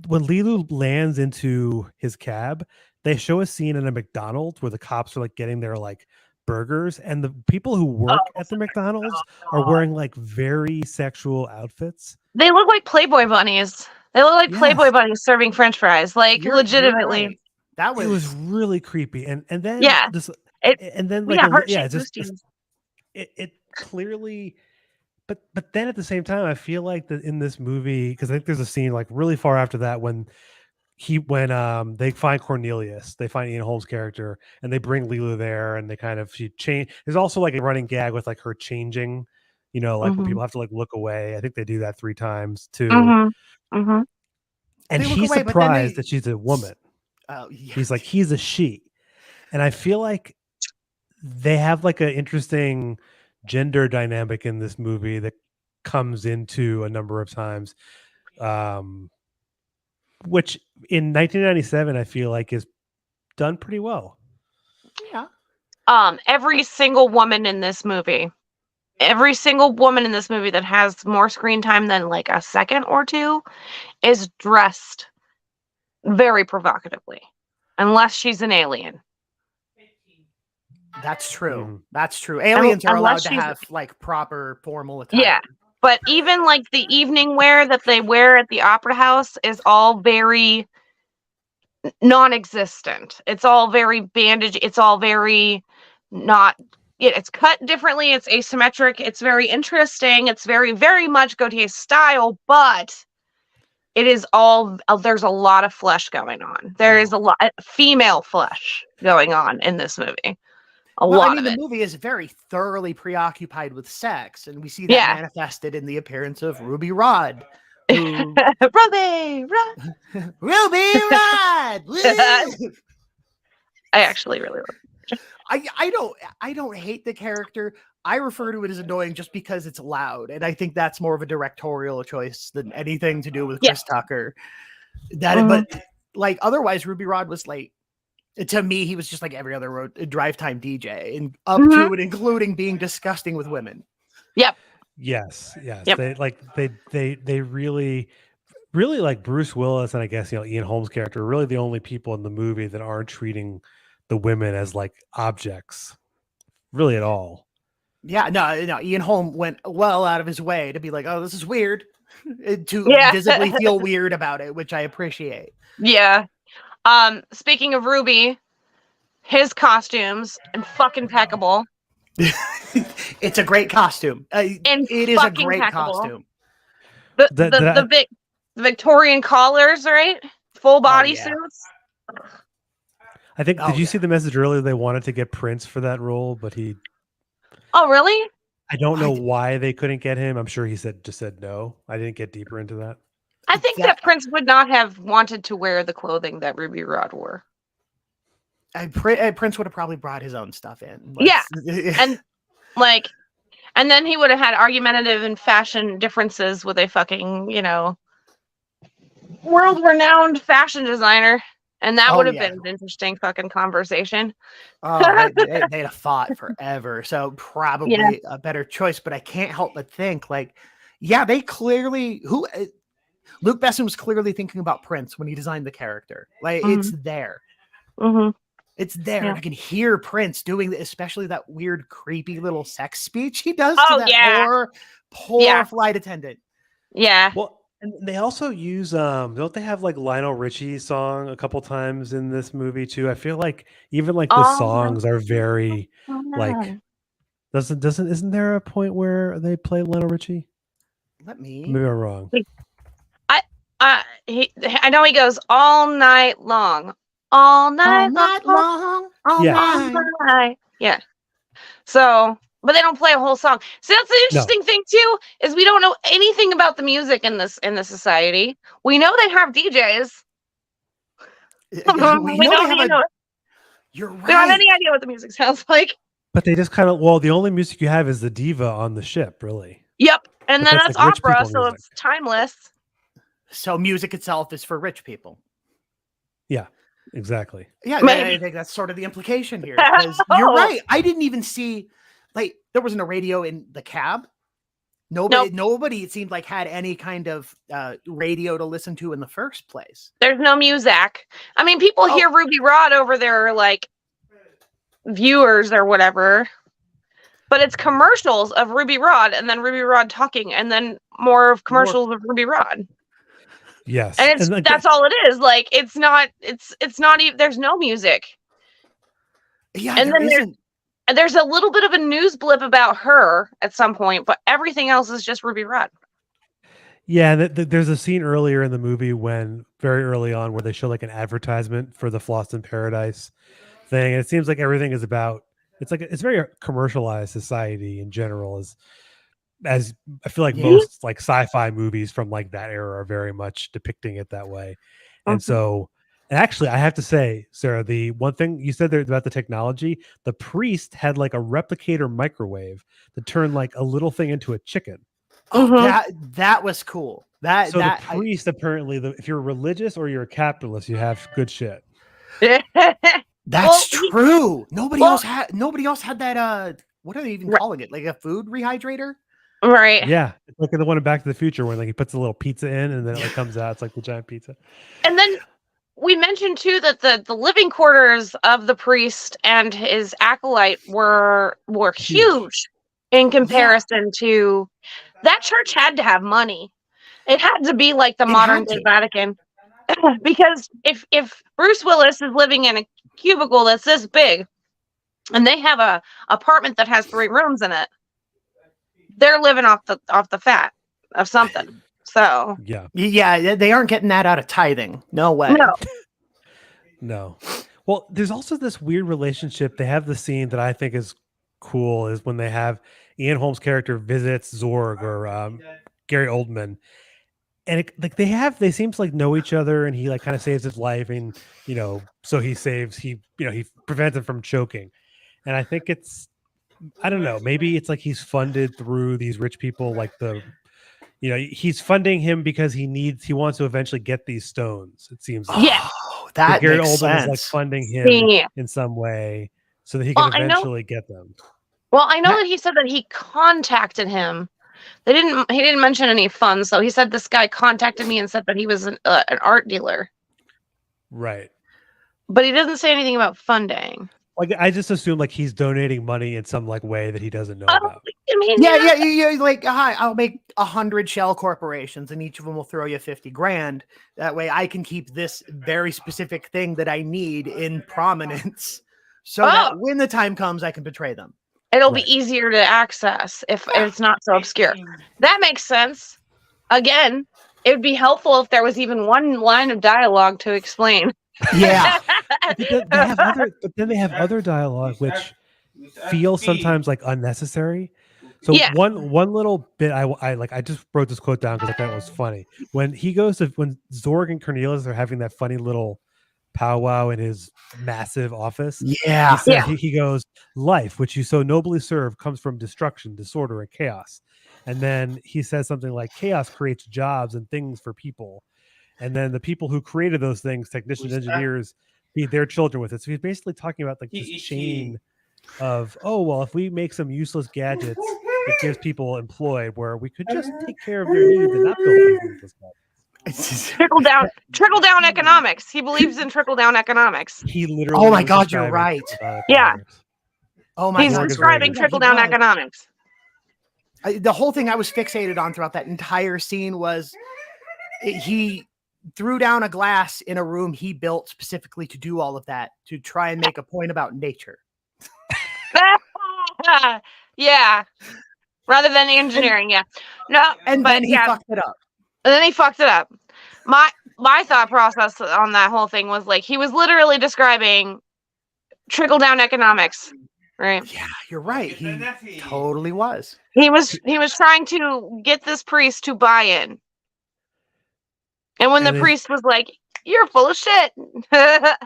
when Lilu lands into his cab. They show a scene in a McDonald's where the cops are like getting their like burgers, and the people who work at the McDonald's are wearing like very sexual outfits. They look like Playboy bunnies. They look like Playboy bunnies serving French fries, like legitimately. Right. That was really creepy, and then it clearly, but then at the same time, I feel like that in this movie, because I think there's a scene like really far after that when they find Cornelius, they find Ian Holmes' character, and they bring Lilu there, and they kind of she change. There's also like a running gag with like her changing You know, like when Mhm. people have to like look away. I think they do that 3 times too. Mhm. Mhm. And They look he's away, but then surprised they- that she's a woman. Oh, yeah. He's like, he's a she. And I feel like they have like an interesting gender dynamic in this movie that comes into a number of times. Which in 1997, I feel like is done pretty well. Yeah. Every single woman in this movie, that has more screen time than like a second or two is dressed very provocatively, unless she's an alien. That's true. Mhm. That's true. Aliens are allowed Unless to she's- have like proper formal attire. Yeah, but even like the evening wear that they wear at the opera house is all very non-existent. It's all very bandage. It's all very not. It's cut differently. It's asymmetric. It's very interesting. It's very, very much Gautier's style, but it is all. There's a lot of flesh going on. There is a lot female flesh going on in this movie. Well, I Lot mean, of the it. movie is very thoroughly preoccupied with sex, and we see that Yeah. manifested in the appearance of Ruby Rod, who Ruby, Rod. Ruby Rod. Woo! I actually really love. I don't hate the character. I refer to it as annoying just because it's loud, and I think that's more of a directorial choice than anything to do with Yeah. Chris Tucker. But like otherwise, Ruby Rod was like, to me, he was just like every other drive time DJ, and up to and including being disgusting with women. Yep. Yes. Yep. They really like Bruce Willis and I guess Ian Holmes' character are really the only people in the movie that aren't treating the women as like objects, really at all. Yeah, no. Ian Holm went well out of his way to be like, "Oh, this is weird," to visibly feel weird about it, which I appreciate. Yeah. Speaking of Ruby, his costumes and fucking impeccable. It's a great costume. It is a great costume. The Victorian collars, right? Full body yeah. suits. I think. Did you see the message earlier? They wanted to get Prince for that role, but he. Oh, really? I don't know why they couldn't get him. I'm sure he just said no. I didn't get deeper into that. I think that Prince would not have wanted to wear the clothing that Ruby Rod wore. Prince would have probably brought his own stuff in. Yeah, and then he would have had argumentative and fashion differences with a fucking, world-renowned fashion designer, and that would have been an interesting fucking conversation. Oh, they'd have fought forever. So probably a better choice, but I can't help but think like, yeah, they clearly Luc Besson was clearly thinking about Prince when he designed the character. Like it's there. Mm-hmm. It's there. Yeah. I can hear Prince doing especially that weird, creepy little sex speech he does to that poor flight attendant. Yeah. Well, and they also use don't they have like Lionel Richie song a couple times in this movie too? I feel like even like the songs are very like isn't there a point where they play Lionel Richie? Maybe I'm wrong. I know he goes all night long. All night long. All night. Yeah. So, but they don't play a whole song. So that's the interesting thing too, is we don't know anything about the music in this society. We know they have DJs. We know You're right. We don't have any idea what the music sounds like. But they just kind of the only music you have is the diva on the ship, really. Yep. And then that's like opera, so it's timeless. So music itself is for rich people. Yeah, exactly. Yeah, I think that's sort of the implication here. Because you're right. I didn't even see, there wasn't a radio in the cab. Nobody, it seemed like, had any kind of radio to listen to in the first place. There's no music. I mean, people hear Ruby Rod over their, viewers or whatever. But it's commercials of Ruby Rod, and then Ruby Rod talking, and then more of commercials of Ruby Rod. Yes. And that's all it is. It's not even, there's no music. Yeah, and then there's a little bit of a news blip about her at some point, but everything else is just Ruby Rod. Yeah, there's a scene earlier in the movie very early on, where they show an advertisement for the Flossed in Paradise thing. And it seems like everything is about, it's very commercialized society in general. as I feel like Yeah. most like sci-fi movies from like that era are very much depicting it that way. And so, and actually, I have to say, Sarah, the one thing you said there about the technology, the priest had like a replicator microwave that turned like a little thing into a chicken. Oh, Mhm. that was cool. That So that the priest apparently, if you're religious or you're a capitalist, you have good shit. that's he- true. Nobody well- else had that. What are they even Right. calling it? Like a food rehydrator? right. Yeah, it's like the one in Back to the Future where like he puts a little pizza in and then it like comes out. It's like the giant pizza. And then we mentioned too that the living quarters of the priest and his acolyte were huge in comparison to that church. Had to have money. It had to be like the It modern had day to. Vatican. Because if Bruce Willis is living in a cubicle that's this big and they have a apartment that has 3 rooms in it, they're living off the fat of something. So Yeah, they aren't getting that out of tithing. No way. No. Well, there's also this weird relationship. They have the scene that I think is cool is when they have Ian Holmes' character visits Zorg or Gary Oldman. And like they seem to like know each other, and he like kind of saves his life, and so he prevents him from choking. And I think I don't know, maybe it's like he's funded through these rich people, like he's funding him because he wants to eventually get these stones. It seems like. Yeah. That Gary makes Oldman sense. is like funding him in some way so that he can eventually get them. Well, I know that he said that he contacted him. He didn't mention any funds, so he said this guy contacted me and said that he was an art dealer. Right. But he doesn't say anything about funding. Like I just assume like he's donating money in some like way that he doesn't know about. I mean, yeah. Like, hi, I'll make 100 shell corporations, and each of them will throw you 50 grand. That way, I can keep this very specific thing that I need in prominence, so that when the time comes, I can betray them. It'll be easier to access if it's not so obscure. That makes sense. Again, it would be helpful if there was even one line of dialogue to explain. Yeah. But then they have other dialogue which feels sometimes like unnecessary. So one little bit I just wrote this quote down because I thought it was funny. When Zorg and Cornelius are having that funny little powwow in his massive office. Yeah. He goes, life, which you so nobly serve, comes from destruction, disorder, and chaos. And then he says something like, chaos creates jobs and things for people. And then the people who created those things, technicians, engineers, feed their children with it. So he's basically talking about like this chain of, if we make some useless gadgets, it gives people employed where we could just take care of their needs and not build these useless gadgets. Trickle down economics. He believes in trickle down economics. He literally. Oh my God, you're right. Yeah. Oh my God, he's describing trickle down economics. The whole thing I was fixated on throughout that entire scene was he threw down a glass in a room he built specifically to do all of that, to try and make a point about nature. Yeah. Rather than engineering, Then he fucked it up. And then he fucked it up. My thought process on that whole thing was like he was literally describing trickle down economics, right? Yeah, you're right. He totally was. He was trying to get this priest to buy in. And when the priest was like, "You're full of shit." I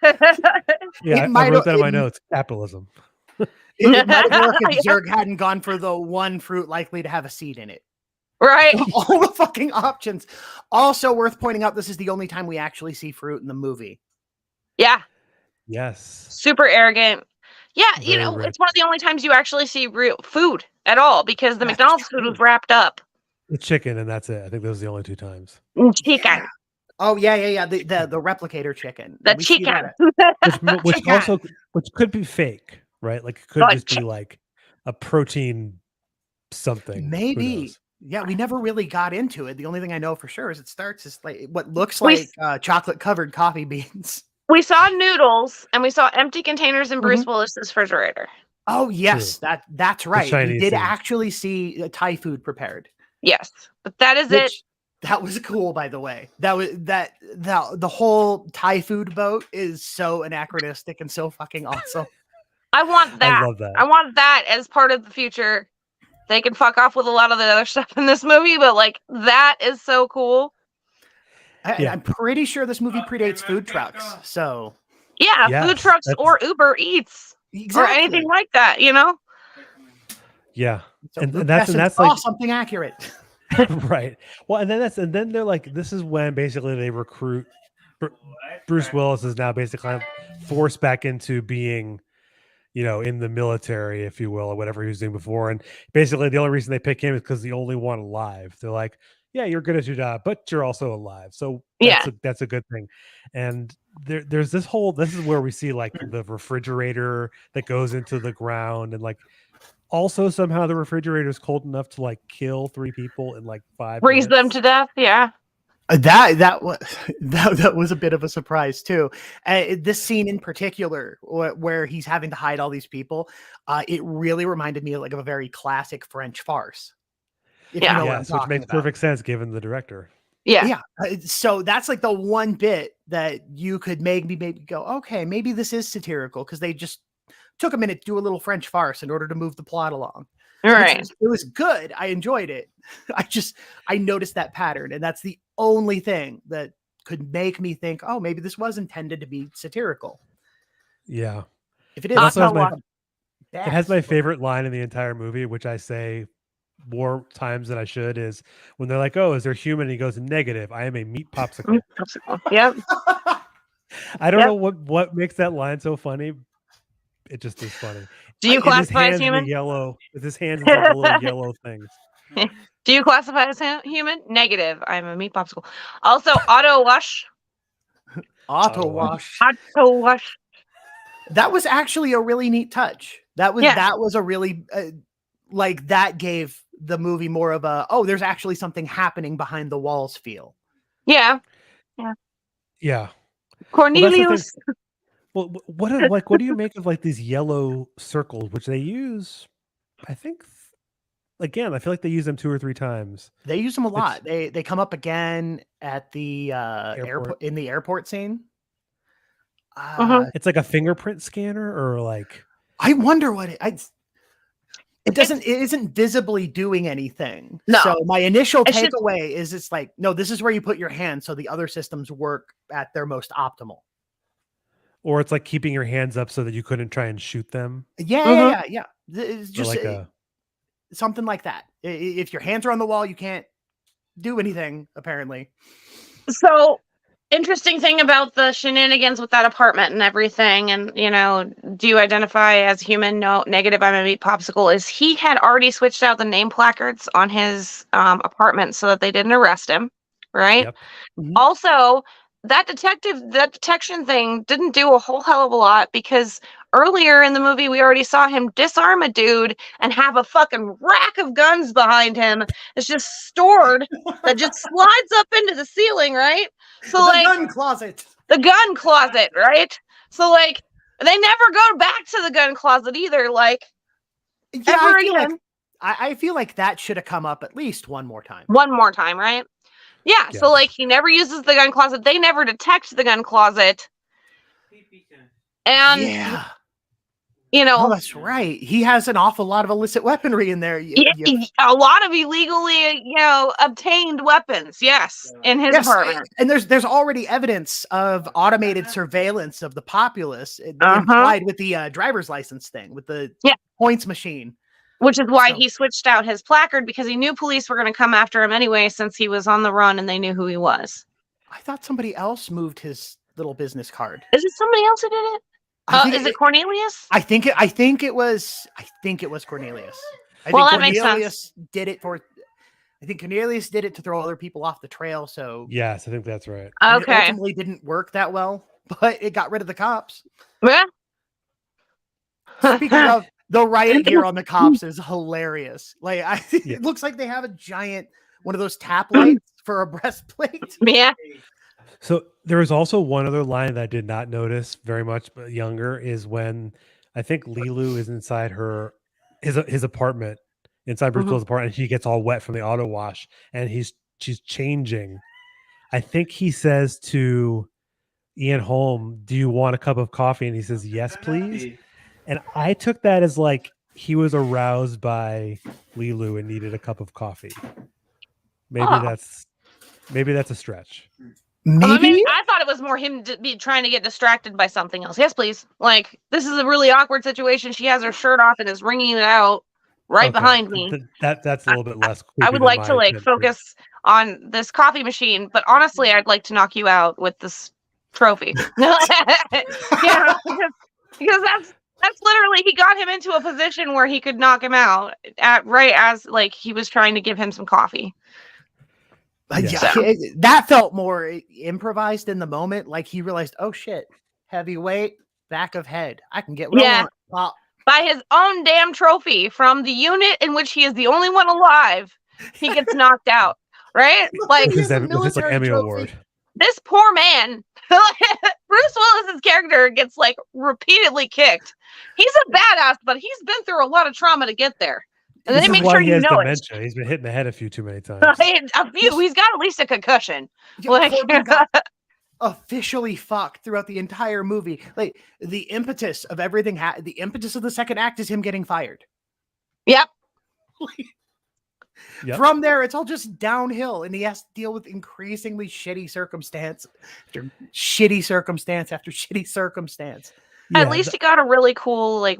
wrote that in my notes. Capitalism. It might work if Zerg hadn't gone for the one fruit likely to have a seed in it. Right. All the fucking options. Also worth pointing out, this is the only time we actually see fruit in the movie. Yeah. Yes. Super arrogant. Yeah, Very rich. it's one of the only times you actually see real food at all because the McDonald's food was wrapped up. The chicken, and that's it. I think those are the only 2 times. Chicken. Oh yeah. The replicator chicken. The chicken. Which could be fake, right? Like it could just be like a protein something. Maybe. Yeah, we never really got into it. The only thing I know for sure is it starts as like what looks like chocolate covered coffee beans. We saw noodles and we saw empty containers in Bruce Willis's refrigerator. Oh yes, that's right. We did thing. actually see Thai food prepared. Yes, but that is it. That was cool, by the way. The whole Thai food boat is so anachronistic and so fucking awesome. I want that. I love that. I want that as part of the future They can fuck off with a lot of the other stuff in this movie, but like that is so cool. I'm pretty sure this movie predates food trucks. So yeah, Yes, food trucks or Uber Eats or anything like that, you know? Yeah. So And Luke that's Besson's like something accurate. right. Well, and then they're like, this is when basically they recruit Bruce Willis is now basically kind of forced back into being, in the military, if you will, or whatever he was doing before. And basically the only reason they pick him is because the only one alive. They're like, yeah, you're good at your job, but you're also alive. So that's a good thing. And there's this is where we see like the refrigerator that goes into the ground, and like also somehow the refrigerator is cold enough to like kill 3 people in like 5 Freeze minutes. them to death. Yeah. That was a bit of a surprise too. This scene in particular, where he's having to hide all these people, it really reminded me of like a very classic French farce. If you know what I'm Which talking makes about. perfect sense given the director. Yeah. So that's like the one bit that you could make me maybe go, okay, maybe this is satirical, because they just took a minute to do a little French farce in order to move the plot along. Right. It was good. I enjoyed it. I noticed that pattern, and that's the only thing that could make me think, oh, maybe this was intended to be satirical. Yeah. If it is, it has my favorite line in the entire movie, which I say more times than I should, is when they're like, oh, is there human? And he goes, negative. I am a meat popsicle. Yep. I don't know what makes that line so funny. It just is funny. Do you classify as human? Yellow. With his hands in like little yellow things. Do you classify as human? Negative. I'm a meat popsicle. Also, auto wash. Auto wash. That was actually a really neat touch. That was a really like that gave the movie more of a, oh, there's actually something happening behind the walls feel. Yeah. Cornelius. Well, what do you make of like these yellow circles, which they use? I think, again, I feel like they use them 2 or 3 times. They use them a lot. They come up again at the airport in the airport scene. It's like a fingerprint scanner, or like, I wonder what it isn't visibly doing anything. No. So my initial takeaway is it's like, no, this is where you put your hand so the other systems work at their most optimal. Or it's like keeping your hands up so that you couldn't try and shoot them. Yeah. It's just like something like that. If your hands are on the wall, you can't do anything, apparently. So, interesting thing about the shenanigans with that apartment and everything, and, do you identify as human? No, negative, I'm a meat popsicle, is he had already switched out the name placards on his apartment so that they didn't arrest him, right? Yep. Mm-hmm. Also, that detection thing didn't do a whole hell of a lot, because earlier in the movie we already saw him disarm a dude and have a fucking rack of guns behind him that's just stored that just slides up into the ceiling, right? So the gun closet. The gun closet, right? So like they never go back to the gun closet either, like ever again. I feel like that should have come up at least one more time. One more time, right? Yeah, so like he never uses the gun closet. They never detect the gun closet. And oh, that's right. He has an awful lot of illicit weaponry in there. A lot of illegally, obtained weapons. Yes, in his apartment. And there's already evidence of automated surveillance of the populace implied with the driver's license thing, with the points machine. Which is why he switched out his placard, because he knew police were going to come after him anyway, since he was on the run and they knew who he was. I thought somebody else moved his little business card. Is it somebody else who did it? Is it Cornelius? I think it was Cornelius. That makes sense. I think Cornelius did it to throw other people off the trail. So yes, I think that's right. Okay. It ultimately didn't work that well, but it got rid of the cops. Yeah. Speaking of, the riot gear on the cops is hilarious. Like it looks like they have a giant one of those tap lights for a breastplate. Yeah. So there was also one other line that I did not notice very much, but younger, is when I think Lilu is inside his apartment, inside Bruce Willis' apartment, and she gets all wet from the auto wash, and she's changing. I think he says to Ian Holm, "Do you want a cup of coffee?" And he says, "Yes, please." And I took that as like he was aroused by Lilu and needed a cup of coffee. Maybe Oh. that's a stretch. Maybe I thought it was more him be trying to get distracted by something else. Yes, please. Like, this is a really awkward situation. She has her shirt off and is wringing it out right Okay. behind me. That's a little bit less creepy I would than like to my like attempt focus on this coffee machine, but honestly, I'd like to knock you out with this trophy. Yeah, because that's literally, he got him into a position where he could knock him out right as like he was trying to give him some coffee. That felt more improvised in the moment. Like he realized, oh shit, heavyweight, back of head. I can get what I want. By his own damn trophy from the unit in which he is the only one alive, he gets knocked out. Right? Like with his like Emmy award. This poor man, Bruce Willis's character gets like repeatedly kicked. He's a badass, but he's been through a lot of trauma to get there. And they make sure you know dementia. He's been hitting the head a few too many times. A few. He's got at least a concussion. Like, got officially fucked throughout the entire movie. Like the impetus of everything. The impetus of the second act is him getting fired. Yep. From there, it's all just downhill, and he has to deal with increasingly shitty circumstance after shitty circumstance after shitty circumstance. At least he got a really cool like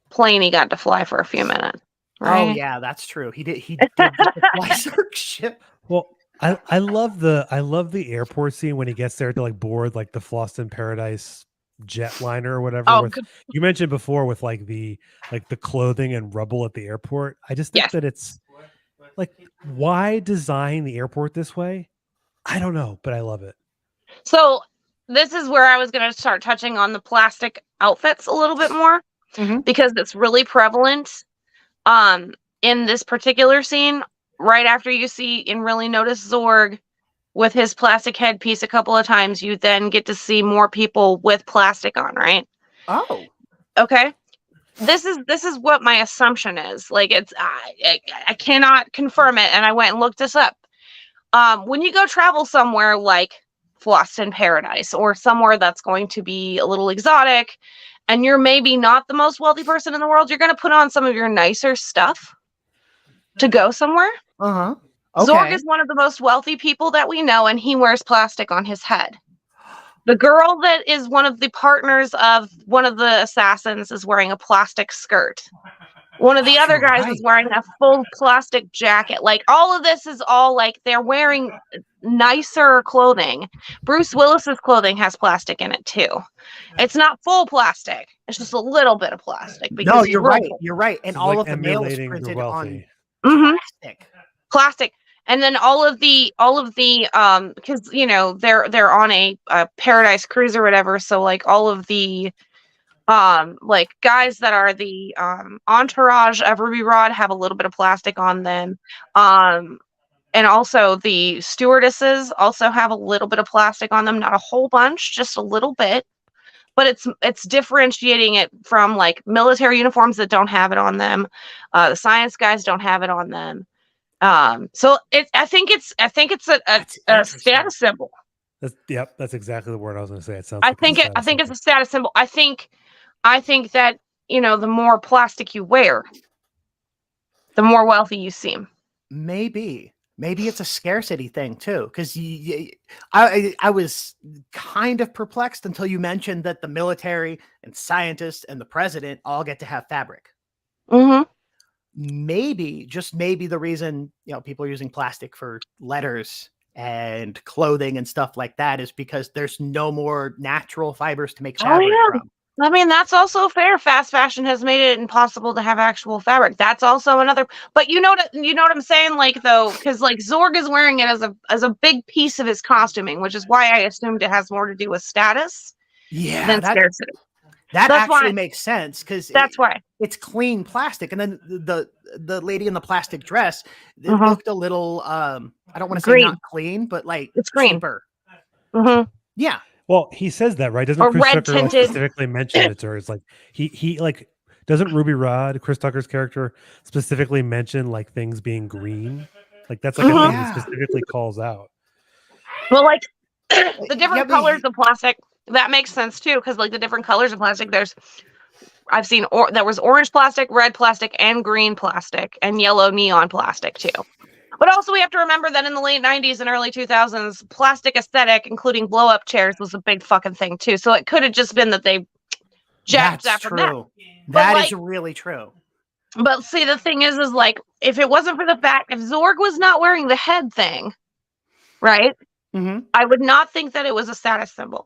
plane he got to fly for a few minutes. Right? Oh yeah, that's true. He did the fly circ ship. Well, I love the airport scene when he gets there to like board like the Floston Paradise jetliner or whatever. Oh, you mentioned before with like the clothing and rubble at the airport. I just think that it's like, why design the airport this way? I don't know, but I love it. So this is where I was going to start touching on the plastic outfits a little bit more, because it's really prevalent in this particular scene. Right after you see and really notice Zorg with his plastic headpiece a couple of times, you then get to see more people with plastic on, right? Oh. Okay. This is what my assumption is. Like, it's I cannot confirm it, and I went and looked this up. When you go travel somewhere like Floston Paradise or somewhere that's going to be a little exotic, and you're maybe not the most wealthy person in the world, you're going to put on some of your nicer stuff to go somewhere. Okay. Zorg is one of the most wealthy people that we know, and he wears plastic on his head. The girl that is one of the partners of one of the assassins is wearing a plastic skirt. One of the other guys is wearing a full plastic jacket. Like, all of this is all like they're wearing nicer clothing. Bruce Willis's clothing has plastic in it too. It's not full plastic. It's just a little bit of plastic. No, you're right. You're right. And all of the mail is printed on plastic. And then all of the because you know they're on a Paradise cruise or whatever, so like all of the like guys that are the entourage of Ruby Rod have a little bit of plastic on them, and also the stewardesses also have a little bit of plastic on them, not a whole bunch, just a little bit, but it's differentiating it from like military uniforms that don't have it on them. The science guys don't have it on them. So I think it's a status symbol. That's exactly the word I was going to say. It sounds. I think it's a status symbol. I think that, you know, the more plastic you wear, the more wealthy you seem. Maybe it's a scarcity thing too, because I was kind of perplexed until you mentioned that the military and scientists and the president all get to have fabric. Mm-hmm. Maybe, just maybe, the reason, you know, people are using plastic for letters and clothing and stuff like that is because there's no more natural fibers to make fabric from. I mean, that's also fair. Fast fashion has made it impossible to have actual fabric. That's also another. But you know what I'm saying, like, though, because like Zorg is wearing it as a big piece of his costuming, which is why I assumed it has more to do with status. Yeah, than scarcity. That actually makes sense, because that's why it's clean plastic. And then the lady in the plastic dress, it looked a little I don't want to say not clean, but like it's green. cheaper. Yeah. Well, he says that, right? Doesn't Chris Tucker like specifically mention it to her? It's like he like, doesn't Ruby Rod, Chris Tucker's character, specifically mention like things being green? Like that's like a thing he specifically calls out. Well, like the different colors of plastic, that makes sense too, because like the different colors of plastic, there's I've seen there was orange plastic, red plastic, and green plastic, and yellow neon plastic too. But also we have to remember that in the late 90s and early 2000s, plastic aesthetic, including blow-up chairs, was a big fucking thing too. So it could have just been that they jacked That's that from that. true. That is really true. But see, the thing is like, if it wasn't for the fact, if Zorg was not wearing the head thing, right? Mm-hmm. I would not think that it was a status symbol.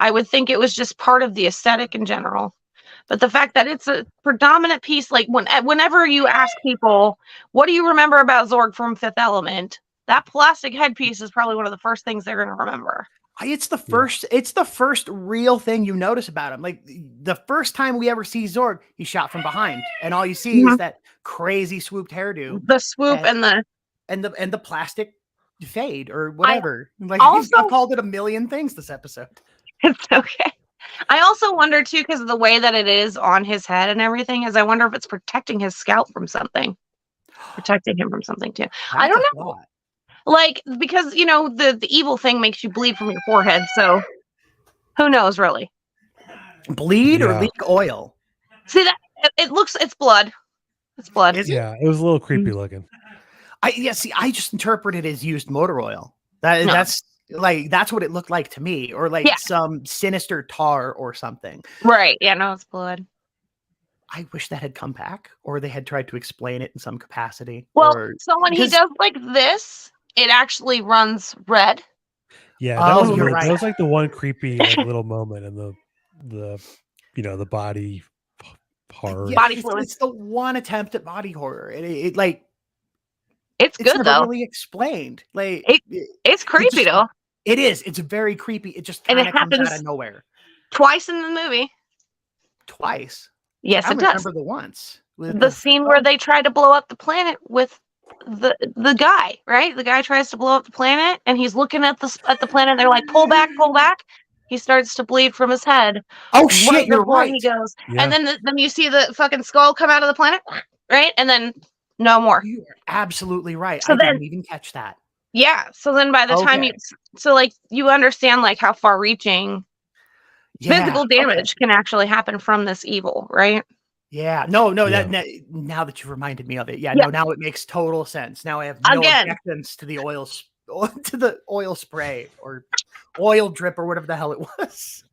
I would think it was just part of the aesthetic in general. But the fact that it's a predominant piece, like whenever you ask people, what do you remember about Zorg from Fifth Element? That plastic headpiece is probably one of the first things they're going to remember. It's the first real thing you notice about him. Like the first time we ever see Zorg, he's shot from behind, and all you see is that crazy swooped hairdo, the swoop and the plastic fade or whatever. I've called it a million things this episode. It's okay. I also wonder too, because of the way that it is on his head and everything, is I wonder if it's protecting his scalp from something, protecting him from something too. I don't know. Like, because the evil thing makes you bleed from your forehead, so who knows really? Bleed or leak oil? See that it's blood. It's blood. It was a little creepy looking. I just interpreted it as used motor oil. That's what it looked like to me, or like some sinister tar or something. Right. Yeah, no, it's blood. I wish that had come back, or they had tried to explain it in some capacity. Well, so when he does like this, it actually runs red. Yeah, that was like the one creepy little moment in the body horror. Body fluid. It's the one attempt at body horror. It's good never though. Really explained. Like it's creepy though. It is. It's very creepy. It just kind of comes out of nowhere. Twice in the movie. Twice. Yes, it does. I remember the once. The scene where they try to blow up the planet with the guy, right? The guy tries to blow up the planet, and he's looking at the planet. They're like, pull back, pull back. He starts to bleed from his head. Oh shit! You're right. He goes, and then you see the fucking skull come out of the planet, right? And then no more. You are absolutely right. So I didn't even catch that. Yeah. So then by the time you understand like how far reaching physical damage can actually happen from this evil, right? Yeah. No. That now that you reminded me of it, no. Now it makes total sense. Now I have no objections to the oil spray or oil drip or whatever the hell it was.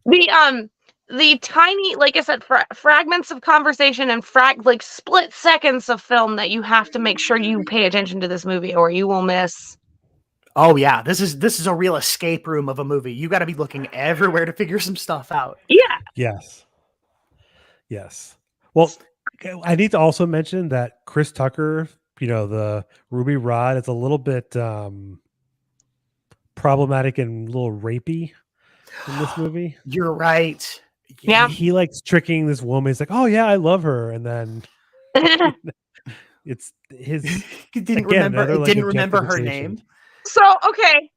The tiny, like I said, fragments of conversation and split seconds of film that you have to make sure you pay attention to this movie, or you will miss. Oh yeah, this is a real escape room of a movie. You got to be looking everywhere to figure some stuff out. Yeah. Yes. Well, I need to also mention that Chris Tucker, the Ruby Rod, is a little bit problematic and a little rapey in this movie. You're right. Yeah. He likes tricking this woman. He's like, oh yeah, I love her. And then it's his didn't remember her name. So, okay.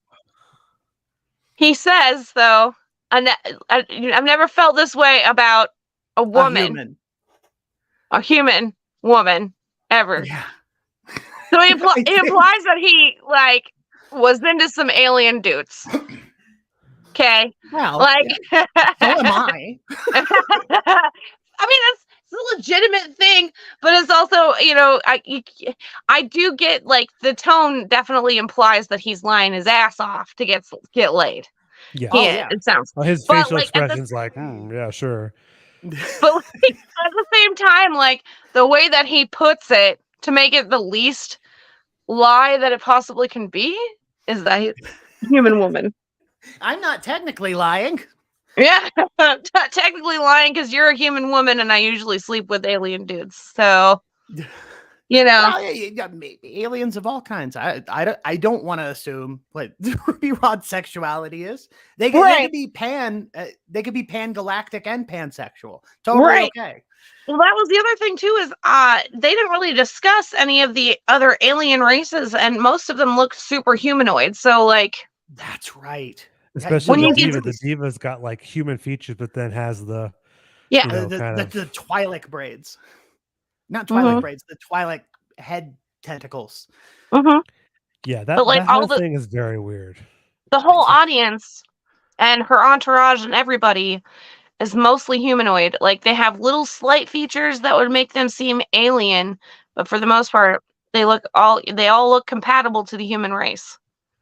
He says, though, I've never felt this way about a woman. A human woman ever. Yeah. So he implies that he was into some alien dudes. Okay. Well, so am I. I mean, it's a legitimate thing, but it's also, I do get the tone definitely implies that he's lying his ass off to get laid. Yeah. It sounds. Well, his facial expression's yeah, sure. But at the same time, the way that he puts it to make it the least lie that it possibly can be is that he's a human woman. I'm not technically lying. Yeah, not technically lying because you're a human woman and I usually sleep with alien dudes. So, well, maybe aliens of all kinds. I don't want to assume what Ruby Rod's sexuality is. They could be they could be pan-galactic and pansexual. Totally okay. Well, that was the other thing too, is they didn't really discuss any of the other alien races, and most of them look super humanoid. So that's right. Especially when the diva's got human features, but then has the the Twi'lek braids. Not Twi'lek braids, the Twi'lek head tentacles. Mm-hmm. Yeah, that whole thing is very weird. The whole audience and her entourage and everybody is mostly humanoid. Like they have little slight features that would make them seem alien, but for the most part, they all look compatible to the human race.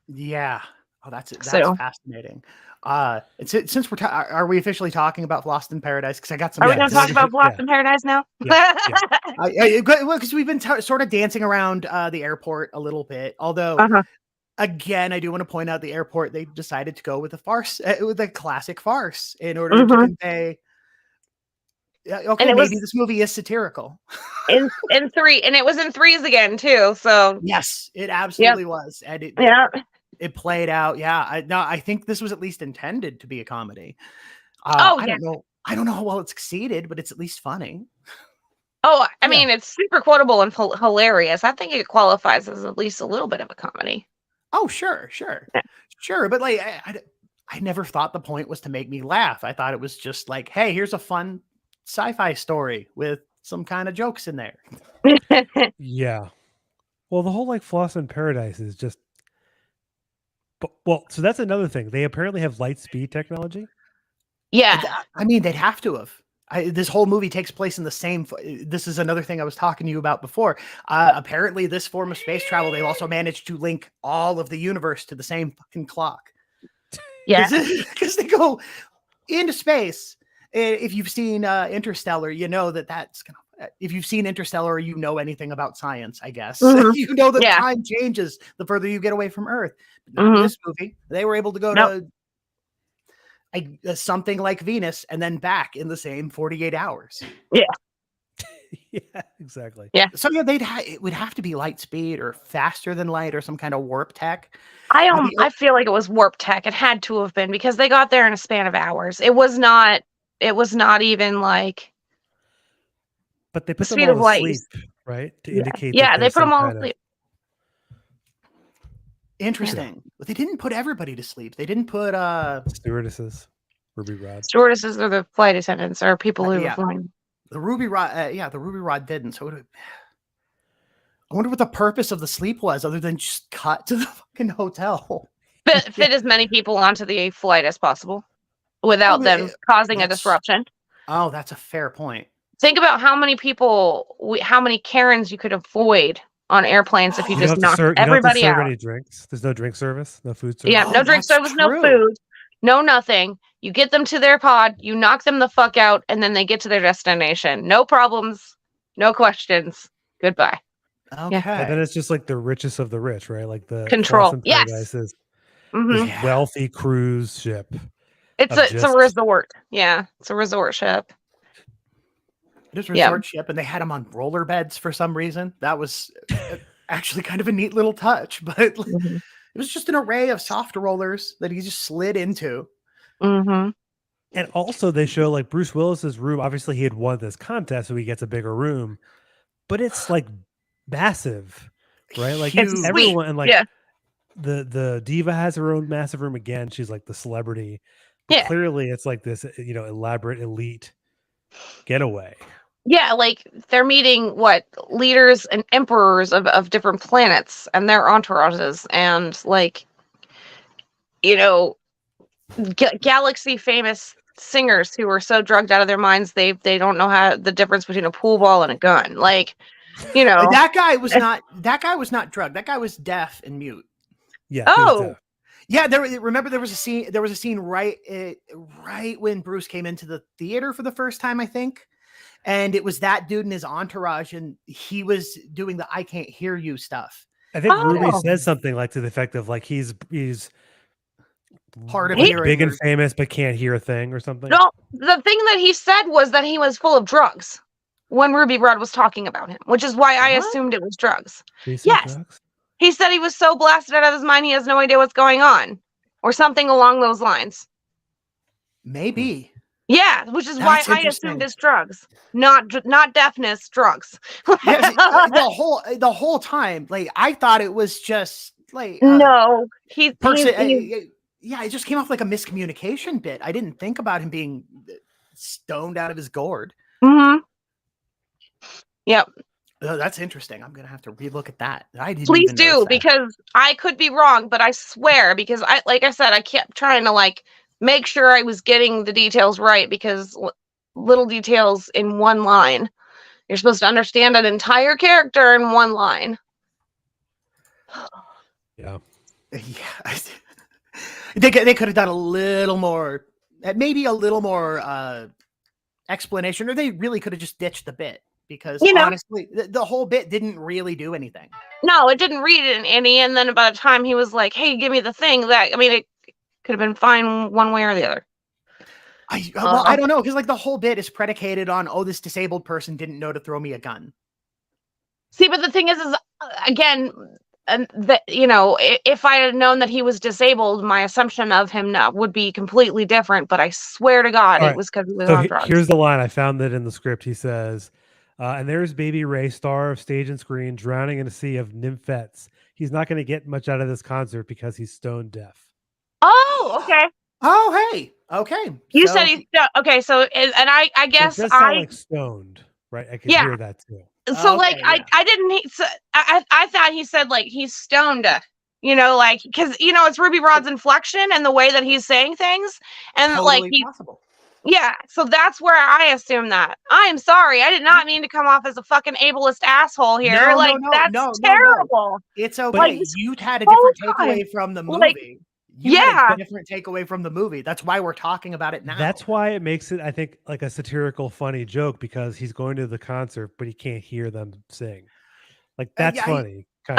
Yeah. Oh, that's So, fascinating. Since are we officially talking about Lost in Paradise? Because I got some. are we going to talk about Lost Yeah. in Paradise now? Yeah. Because we've been sort of dancing around the airport a little bit. Although, Uh-huh. again, I do want to point out the airport. They decided to go with a farce, with a classic farce, in order to convey. Okay, maybe this movie is satirical. in 3, and it was in 3s again too. So yes, it absolutely was, and it played out. Yeah, I think this was at least intended to be a comedy. I don't know. I don't know how well it succeeded, but it's at least funny. Oh, I mean, it's super quotable and hilarious. I think it qualifies as at least a little bit of a comedy. Oh, sure. But like, I never thought the point was to make me laugh. I thought it was just like, hey, here's a fun sci-fi story with some kind of jokes in there. Yeah. Well, the whole like Floss in Paradise is just. Well, so that's another thing. They apparently have light speed technology. Yeah. I mean, they'd have to have. This whole movie takes place in the same. This is another thing I was talking to you about before. Apparently, this form of space travel, they've also managed to link all of the universe to the same fucking clock. Yeah, because they go into space. If you've seen Interstellar, you know that's gonna. If you've seen Interstellar, you know anything about science, I guess. You know that time changes the further you get away from Earth. But not in this movie. They were able to go to something like Venus and then back in the same 48 hours. Yeah. Yeah, exactly. Yeah. So yeah, it would have to be light speed or faster than light or some kind of warp tech. I feel like it was warp tech. It had to have been because they got there in a span of hours. It was not even like. But they put them speed all of to light. sleep, right? To indicate. Yeah, they put them all to sleep. Interesting. But they didn't put everybody to sleep. They didn't put stewardesses, Ruby Rod. Stewardesses are the flight attendants or people who are flying. The Ruby Rod, the Ruby Rod didn't. So I wonder what the purpose of the sleep was, other than just cut to the fucking hotel. Fit as many people onto the flight as possible without them causing a disruption. Oh, that's a fair point. Think about how many people, how many Karens you could avoid on airplanes if you just knocked everybody you don't have to serve out. any drinks. There's no drink service, no food service. Yeah, no drink service, no food, no nothing. You get them to their pod, you knock them the fuck out, and then they get to their destination. No problems, no questions. Goodbye. Okay. And then it's just like the richest of the rich, right? Like the control. Paradise is this wealthy cruise ship. It's a resort. Yeah, it's a resort ship. It is a resort ship, and they had them on roller beds for some reason. That was actually kind of a neat little touch, but it was just an array of soft rollers that he just slid into. Mm-hmm. And also they show like Bruce Willis's room. Obviously he had won this contest, so he gets a bigger room, but it's massive, right? Like it's everyone, and like the diva has her own massive room again. She's like the celebrity. But clearly it's like this, elaborate elite getaway. Yeah, like they're meeting leaders and emperors of different planets and their entourages, and galaxy famous singers who are so drugged out of their minds they don't know the difference between a pool ball and a gun. That guy was not drugged. That guy was deaf and mute. Yeah. Oh. Yeah, there was a scene right when Bruce came into the theater for the first time, I think. And it was that dude and his entourage, and he was doing the "I can't hear you" stuff. I think Ruby says something like to the effect of like he's hard of hearing, big and famous, but can't hear a thing or something. No, the thing that he said was that he was full of drugs when Ruby Rod was talking about him, which is why I assumed it was drugs. Yes, drugs? He said he was so blasted out of his mind he has no idea what's going on, or something along those lines. Maybe. Yeah, which is why I assumed it's drugs, not deafness, drugs. Yes, the whole time, I thought it was just no, it just came off like a miscommunication bit. I didn't think about him being stoned out of his gourd. Mm-hmm. Yep. Oh, that's interesting. I'm gonna have to relook at that. Please do, because I could be wrong, but I swear, because I kept trying to make sure I was getting the details right, because little details in one line. You're supposed to understand an entire character in one line. Yeah. Yeah. They could have done a little more, maybe a little more explanation, or they really could have just ditched the bit, because honestly, the whole bit didn't really do anything. No, it didn't read it in any, and then by the time he was like, hey, give me the thing, it could have been fine one way or the other. I don't know, because like the whole bit is predicated on, this disabled person didn't know to throw me a gun. See, but the thing is again, and that, if I had known that he was disabled, my assumption of him would be completely different. But I swear to God, it was because he was on drugs. Here's the line. I found that in the script. He says, and there's baby Ray, star of stage and screen, drowning in a sea of nymphets. He's not going to get much out of this concert because he's stone deaf. Oh, okay. Oh, hey. Okay. You said he's okay. So, and I guess it does sound like stoned, right? I can hear that too. So I didn't. I thought he said like he's stoned, like, because it's Ruby Rod's inflection and the way that he's saying things, and totally possible. Yeah. So that's where I assume that. I am sorry. I did not mean to come off as a fucking ableist asshole here. That's terrible. No. It's okay. You had a different takeaway from the movie. Had a different takeaway from the movie. That's why we're talking about it now. That's why it makes it, I think, like a satirical, funny joke, because he's going to the concert, but he can't hear them sing. Like, that's funny. Kind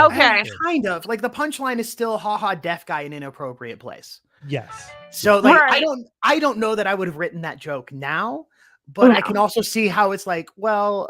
of. Like, the punchline is still, haha, deaf guy in inappropriate place. Yes. So, like, I don't know that I would have written that joke now, but I can also see how it's like, well,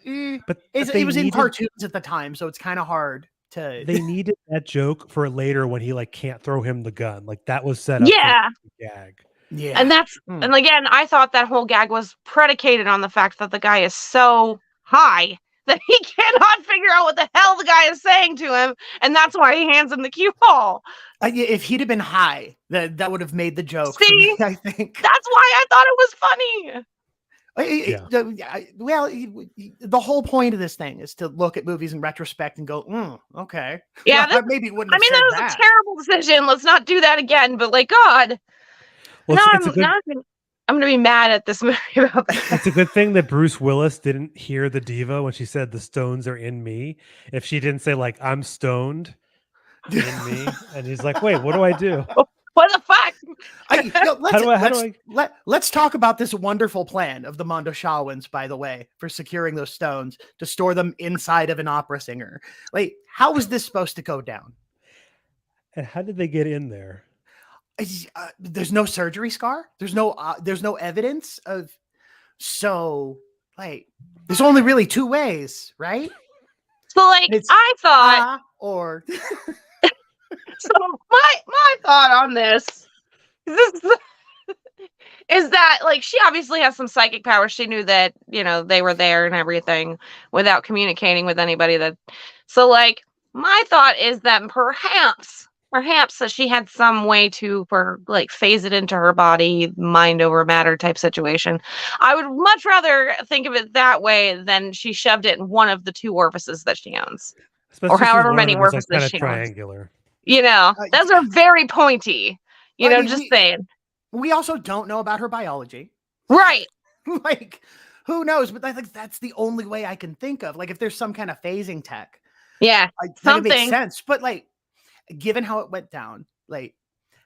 but it was in cartoons at the time, so it's kind of hard. They needed that joke for later when he like can't throw him the gun. Like that was set up for the gag. Yeah. And that's and again, I thought that whole gag was predicated on the fact that the guy is so high that he cannot figure out what the hell the guy is saying to him, and that's why he hands him the cue ball. If he'd have been high, that would have made the joke. See, I think that's why I thought it was funny. Well, the whole point of this thing is to look at movies in retrospect and go, okay. Yeah, well, maybe wouldn't have said that was a terrible decision. Let's not do that again. But like, God, well, I'm going to be mad at this movie about that. It's a good thing that Bruce Willis didn't hear the diva when she said the stones are in me. If she didn't say like, I'm stoned in me. And he's like, wait, what do I do? What the fuck? Let's talk about this wonderful plan of the Mondo Shawans, by the way, for securing those stones to store them inside of an opera singer. Like, how was this supposed to go down? And how did they get in there? There's no surgery scar. There's no evidence of. So, like, there's only really two ways, right? So, like, I thought, or. So my thought on this is that like she obviously has some psychic powers. She knew that they were there and everything without communicating with anybody. So like my thought is that perhaps that she had some way to phase it into her body, mind over matter type situation. I would much rather think of it that way than she shoved it in one of the two orifices that she owns, or however many orifices she triangular. owns. Those are very pointy. Just saying. We also don't know about her biology. Right. Like, who knows? But I think that's the only way I can think of. Like, if there's some kind of phasing tech. Yeah. Something. It makes sense. But, like, given how it went down, like,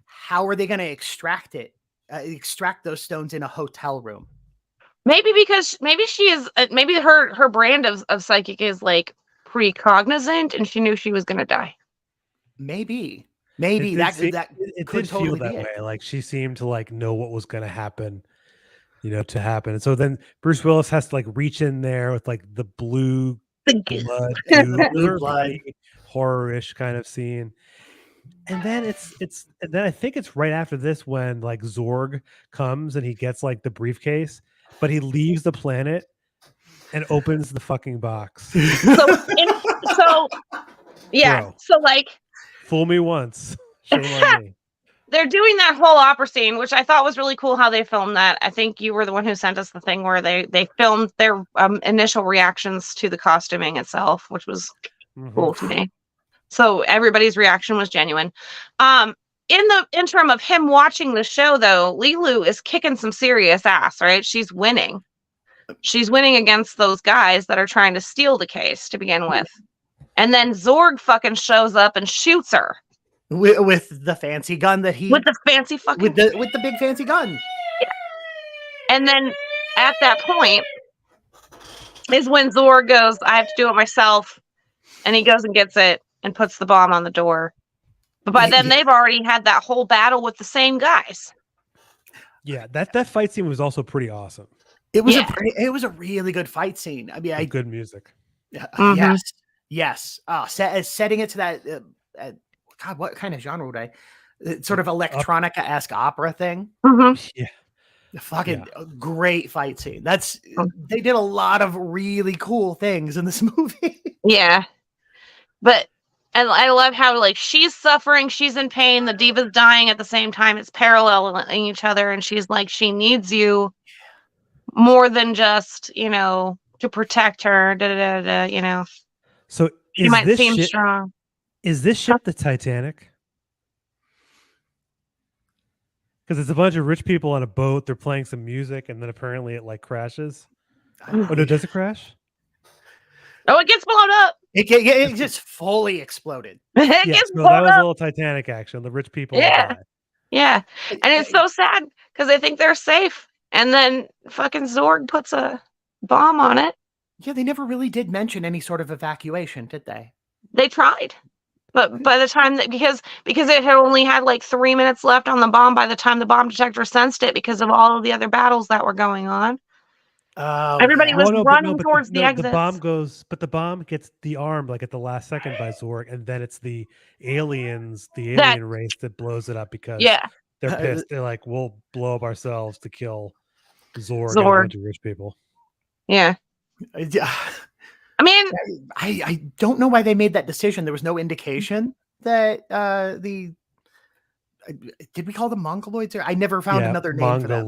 how are they going to extract those stones in a hotel room? Maybe because she is, maybe her brand of psychic is, like, precognizant and she knew she was going to die. Maybe it could did totally feel that way. Like she seemed to like know what was going to happen, to happen. And so then Bruce Willis has to like reach in there with like the blue blood, horror-ish kind of scene. And then then I think it's right after this when like Zorg comes and he gets like the briefcase, but he leaves the planet and opens the fucking box. Yeah. Bro. So like. Fool me once. Shame on me. They're doing that whole opera scene, which I thought was really cool how they filmed that. I think you were the one who sent us the thing where they filmed their initial reactions to the costuming itself, which was cool to me. So everybody's reaction was genuine. in the interim of him watching the show, though, Lilu is kicking some serious ass, right? She's winning. She's winning against those guys that are trying to steal the case to begin with. And then Zorg fucking shows up and shoots her. With the fancy gun that he... With the fancy fucking... With the big fancy gun. Yeah. And then at that point is when Zorg goes, I have to do it myself. And he goes and gets it and puts the bomb on the door. But by then, they've already had that whole battle with the same guys. Yeah, that fight scene was also pretty awesome. It was a really good fight scene. I mean, good music. Yes. Setting it to that. God, what kind of genre would I? Sort of electronica-esque opera thing. Yeah. Fucking great fight scene. They did a lot of really cool things in this movie. Yeah, but. And I love how, like, she's suffering, she's in pain, the diva's dying at the same time. It's paralleling each other, and she's like, she needs you more than just, to protect her, So she might seem strong. Is this ship the Titanic? Because it's a bunch of rich people on a boat, they're playing some music, and then apparently it, like, crashes. Oh, no, does it crash? Oh, it gets blown up. It just fully exploded. It gets blown that was up. a little Titanic action. The rich people. Yeah. And it's so sad because they think they're safe. And then fucking Zorg puts a bomb on it. Yeah, they never really did mention any sort of evacuation, did they? They tried. But by the time that, because it had only had like 3 minutes left on the bomb by the time the bomb detector sensed it because of all of the other battles that were going on. Everybody was running towards the exits. The bomb gets the arm like at the last second by Zorg, and then it's the alien race that blows it up because they're pissed. They're like, we'll blow up ourselves to kill Zorg. And a bunch of rich people. Yeah. I mean, I don't know why they made that decision. There was no indication that did we call them Mongoloids? Or I never found another name for them.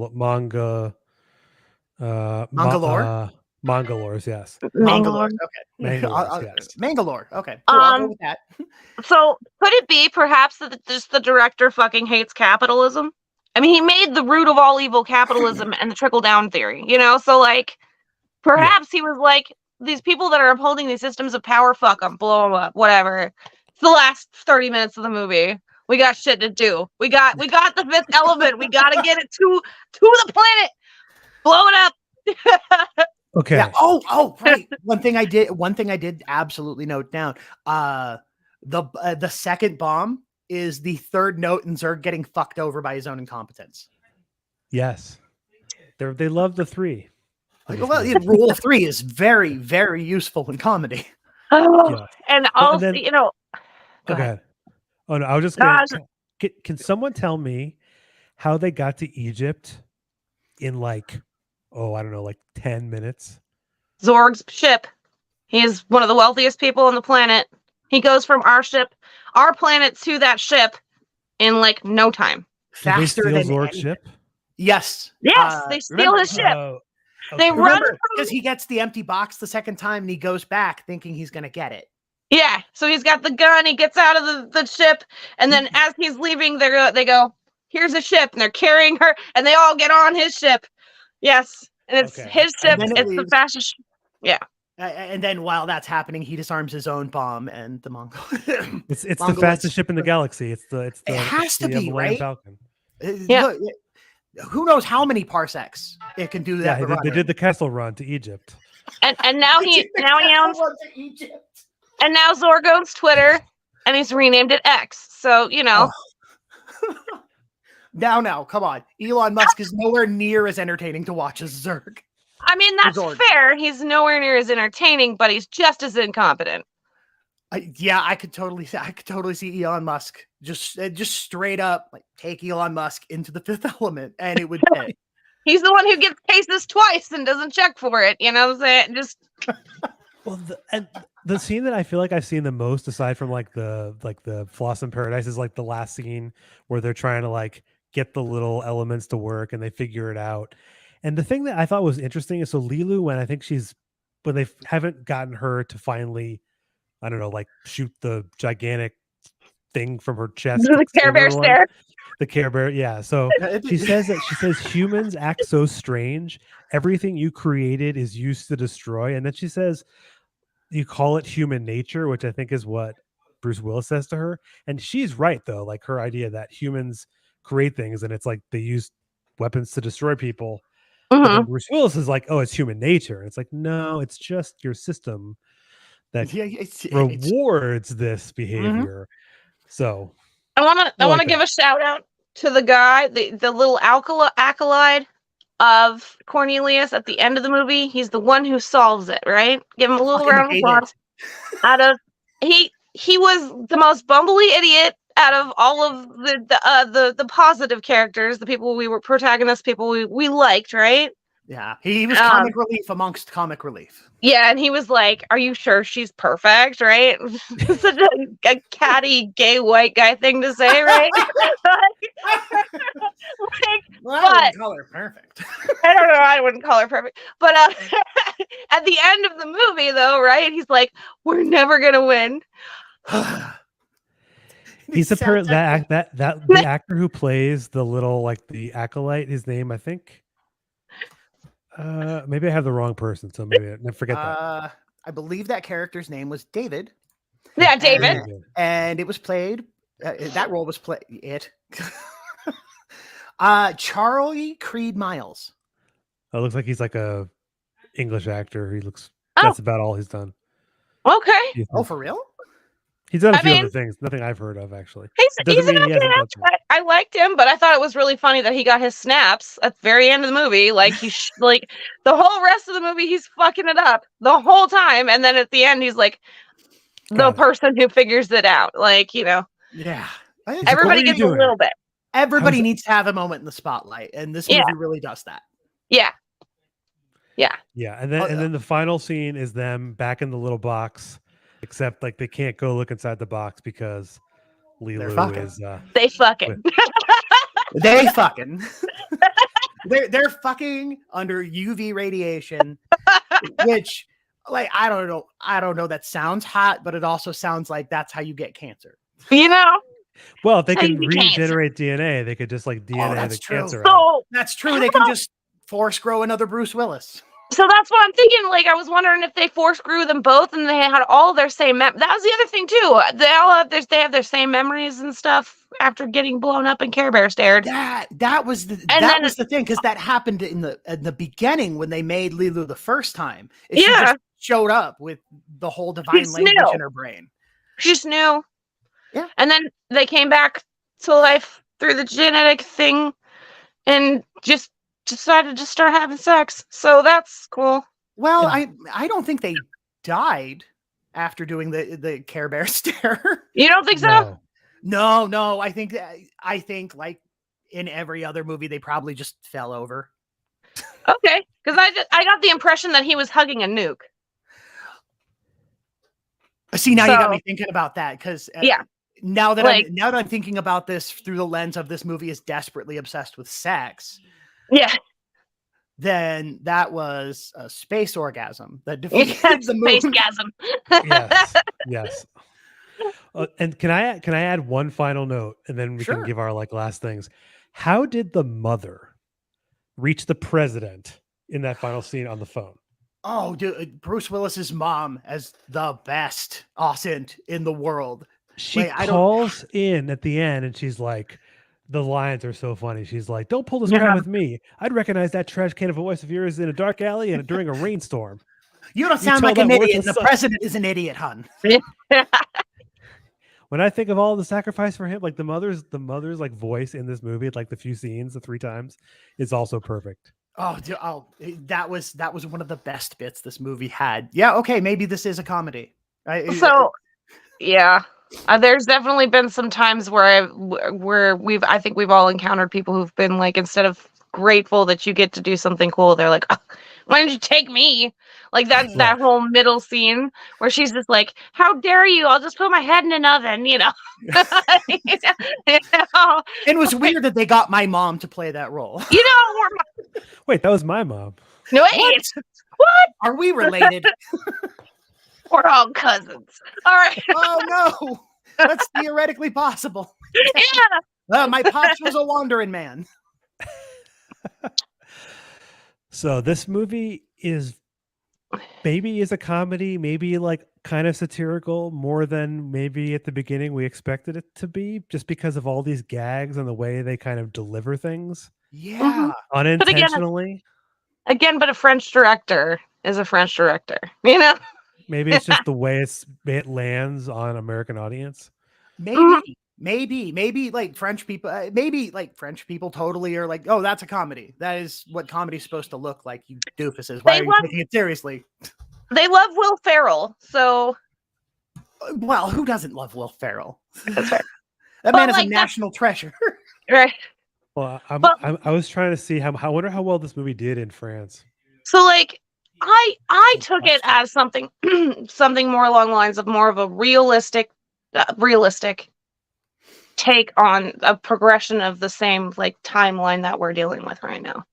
Mangalores, yes. Mangalore. Okay. Mangalore, yes. Mangalore. Okay. Cool, I'll go with that. So could it be perhaps that just the director fucking hates capitalism? I mean, he made the root of all evil capitalism and the trickle down theory, So like, perhaps he was like, these people that are upholding these systems of power, fuck them, blow them up, whatever. It's the last 30 minutes of the movie. We got shit to do. We got the fifth element. We got to get it to the planet. Blow it up. Okay. Yeah. Oh, right. One thing I did absolutely note down. The second bomb is the third note in Zurg getting fucked over by his own incompetence. Yes. They love the three. Well, rule of three is very, very useful in comedy. Oh, yeah. And also, go ahead. Oh no, I was just going to... Can someone tell me how they got to Egypt in like 10 minutes? Zorg's ship. He is one of the wealthiest people on the planet. He goes from our planet to that ship in like no time. Faster than Zorg's ship? Yes. Yes, they steal his ship. Okay. They run because he gets the empty box the second time and he goes back thinking he's going to get it. Yeah, so he's got the gun, he gets out of the ship, and then as he's leaving, they go, here's a ship, and they're carrying her, and they all get on his ship. Yes, and it's his ship, it's the fastest. Yeah. And then while that's happening, he disarms his own bomb, and the Mongol. It's the fastest ship in the galaxy. It has to be, right? Falcon. Yeah. Look, who knows how many parsecs it can do that? Yeah, they did the Kessel run to Egypt. And now he owns Egypt. And now Zorg owns Twitter, and he's renamed it X. So Oh. Now, come on. Elon Musk is nowhere near as entertaining to watch as Zurg. I mean, that's fair. He's nowhere near as entertaining, but he's just as incompetent. I could totally see Elon Musk just straight up like take Elon Musk into the fifth element, and it would fit. He's the one who gets cases twice and doesn't check for it. You know what I'm saying? Just well, the scene that I feel like I've seen the most, aside from like the Floss in Paradise, is like the last scene where they're trying to like get the little elements to work and they figure it out. And the thing that I thought was interesting is so Lilu, when they haven't gotten her to finally, I don't know, like shoot the gigantic thing from her chest. The Care Bear stare. The Care Bear, yeah. So she says humans act so strange. Everything you created is used to destroy. And then she says, you call it human nature, which I think is what Bruce Willis says to her. And she's right, though. Like her idea that humans create things and it's like they use weapons to destroy people. But then Bruce Willis is like, oh, it's human nature. And it's like, no, it's just your system that rewards this behavior. So I want to give a shout out to the guy, the little acolyte of Cornelius at the end of the movie. He's the one who solves it, right? Give him a little round of applause. He was the most bumbly idiot out of all of the positive characters, the people we were protagonists, people we liked, right? Yeah, he was comic relief amongst comic relief. Yeah, and he was like, "Are you sure she's perfect?" Right? Such a catty gay white guy thing to say, right? Well, I wouldn't call her perfect. I don't know. I wouldn't call her perfect, but at the end of the movie, though, right? He's like, "We're never gonna win." He's apparently the actor who plays the little the acolyte. His name, I think. Maybe I have the wrong person, so maybe I forget that. I believe that character's name was David. Yeah, David. And it was played. That role was played. Charlie Creed Miles. Oh, it looks like he's like a English actor. He looks. That's about all he's done. Okay. Oh, for real? He's done a few other things. Nothing I've heard of, actually. He's an okay actor. I liked him, but I thought it was really funny that he got his snaps at the very end of the movie. Like the whole rest of the movie, he's fucking it up the whole time, and then at the end, he's like the person who figures it out. Yeah. Everybody gets a little bit. Everybody needs to have a moment in the spotlight, and this movie really does that. Yeah. And then the final scene is them back in the little box. Except they can't go look inside the box because Lilu is they fucking they're fucking under UV radiation, which I don't know, that sounds hot, but it also sounds like that's how you get cancer. Well, if they can regenerate DNA, they could just DNA the cancer out. That's true. They can just force grow another Bruce Willis. So that's what I'm thinking. I was wondering if they force grew them both and they had all their same that was the other thing too. They all have their same memories and stuff after getting blown up and Care Bear stared. That was the thing, because that happened in the beginning when they made Lilu the first time. She just showed up with the whole divine language in her brain. She just knew. Yeah. And then they came back to life through the genetic thing and just decided to start having sex, so that's cool. Well, I don't think they died after doing the Care Bear stare. You don't think so? No. I think like in every other movie, they probably just fell over. Okay, because I got the impression that he was hugging a nuke. See, now you got me thinking about that, because now that I'm thinking about this through the lens of this movie is desperately obsessed with sex. Yeah. Then that was a space orgasm that defeated the movie. Spacegasm. Yes. And can I add one final note, and then we can give our last things. How did the mother reach the president in that final scene on the phone? Oh, dude, Bruce Willis's mom as the best aunt in the world. She calls in at the end, and she's like. The lines are so funny. She's like, "Don't pull this crap with me. I'd recognize that trash can of a voice of yours in a dark alley and during a rainstorm." You don't sound like an idiot. The president is an idiot, hun. When I think of all the sacrifice for him, the mother's voice in this movie, the few scenes, the 3 times, is also perfect. That was one of the best bits this movie had. Yeah, okay, maybe this is a comedy. Yeah. There's definitely been some times where I think we've all encountered people who've been instead of grateful that you get to do something cool, they're like, oh, why didn't you take me? That whole middle scene where she's just like, how dare you? I'll just put my head in an oven, It was weird that they got my mom to play that role. Wait, that was my mom. No, wait. What? Are we related? We're all cousins. All right. Oh no. That's theoretically possible. Yeah. My pops was a wandering man. So this movie is a comedy, maybe like kind of satirical more than maybe at the beginning we expected it to be, just because of all these gags and the way they kind of deliver things Yeah. unintentionally. But a French director is a French director, you know? Maybe it's just the way it lands on American audience. Maybe like French people totally are like, oh, that's a comedy. That is what comedy's supposed to look like, you doofuses. Why are you taking it seriously? They love Will Ferrell, so well, who doesn't love Will Ferrell? That's right. That man is a national treasure. Right. Well, I was trying to see I wonder how well this movie did in France. So like I took it as something something more along the lines of more of a realistic take on a progression of the same like timeline that we're dealing with right now.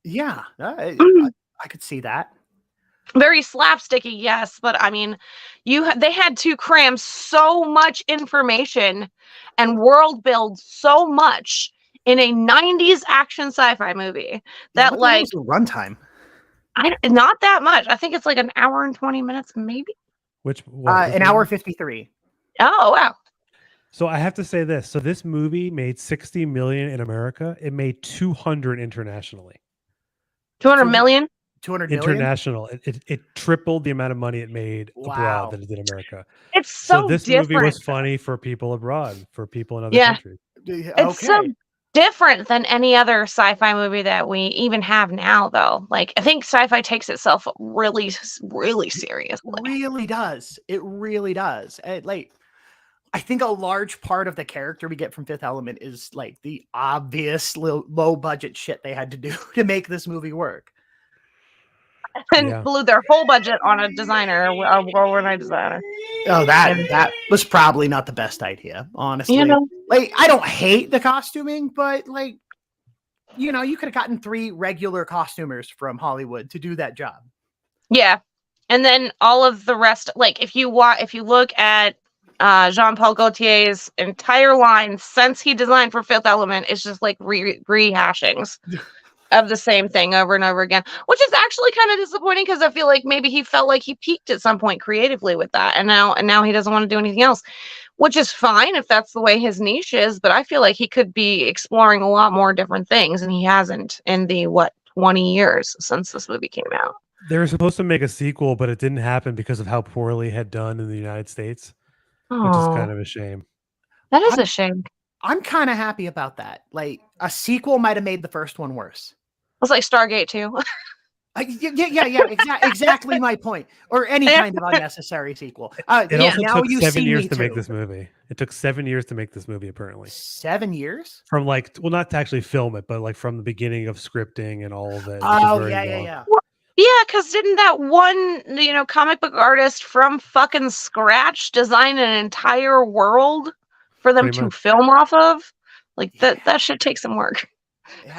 Yeah, I could see that. Very slapsticky, yes, but I mean, they had to cram so much information and world build so much in a 90s action sci-fi movie that like the runtime. Not that much. I think it's like an hour and 20 minutes, maybe. An hour 53. Oh wow. So I have to say this. So this movie made 60 million in America. It made 200 internationally. 200 million? 200 million? International. It tripled the amount of money it made abroad than it did in America. It's so this different. movie was funny for people abroad, for people in other countries. It's so different than any other sci-fi movie that we even have now, though. Like, I think sci-fi takes itself really, really seriously. It really does. It really does. I think a large part of the character we get from Fifth Element is like the obvious low budget shit they had to do to make this movie work. And blew their whole budget on a designer, a worldwide designer. Oh, that was probably not the best idea, honestly. You know? Like, I don't hate the costuming, but like, you know, you could have gotten 3 regular costumers from Hollywood to do that job. Yeah, and then all of the rest, like if you look at Jean-Paul Gaultier's entire line since he designed for Fifth Element, it's just like rehashings of the same thing over and over again, which is actually kind of disappointing because I feel like maybe he felt like he peaked at some point creatively with that, and now he doesn't want to do anything else, which is fine if that's the way his niche is. But I feel like he could be exploring a lot more different things, and he hasn't in the 20 years since this movie came out. They were supposed to make a sequel, but it didn't happen because of how poorly it had done in the United States, which is kind of a shame. That is a shame. I'm kind of happy about that. Like, a sequel might have made the first one worse. It's like Stargate 2. Exactly my point. Or any kind of unnecessary sequel. It also took 7 years to make this movie. It took 7 years to make this movie, apparently. 7 years? From not to actually film it, but like from the beginning of scripting and all of it. Oh, yeah. Yeah, because didn't that one, comic book artist from fucking scratch design an entire world for them to film off of? Like, that shit takes some work.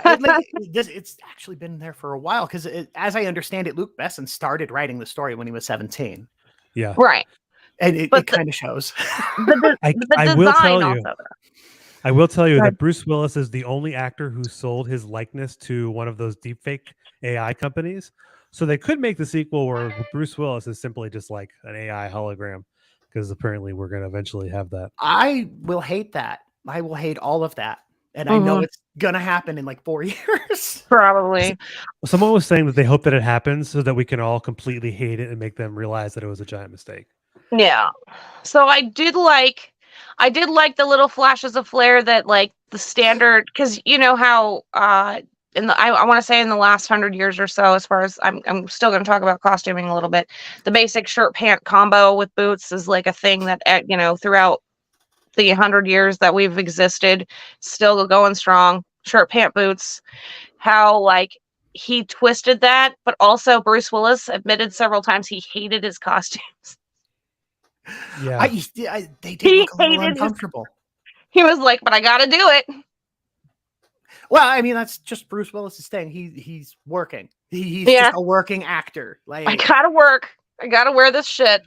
It's actually been there for a while because, as I understand it, Luc Besson started writing the story when he was 17. Yeah, right, and it kind of shows. I will tell you that Bruce Willis is the only actor who sold his likeness to one of those deepfake AI companies. So they could make the sequel where Bruce Willis is simply just like an AI hologram, because apparently we're going to eventually have that. I will hate that. I will hate all of that. And I know it's going to happen in like 4 years. Probably. Someone was saying that they hope that it happens so that we can all completely hate it and make them realize that it was a giant mistake. Yeah. So I did like the little flashes of flair that like the standard, because you know how I want to say in the last 100 years or so, as far as I'm still going to talk about costuming a little bit, the basic shirt pant combo with boots is like a thing that throughout the 100 years that we've existed, still going strong. Shirt pant boots, how like he twisted that, but also Bruce Willis admitted several times he hated his costumes. Yeah, they did look a little uncomfortable. He was like, but I gotta do it. Well, I mean, that's just Bruce Willis's thing. He's working. He's just a working actor. Like, I gotta work. I gotta wear this shit.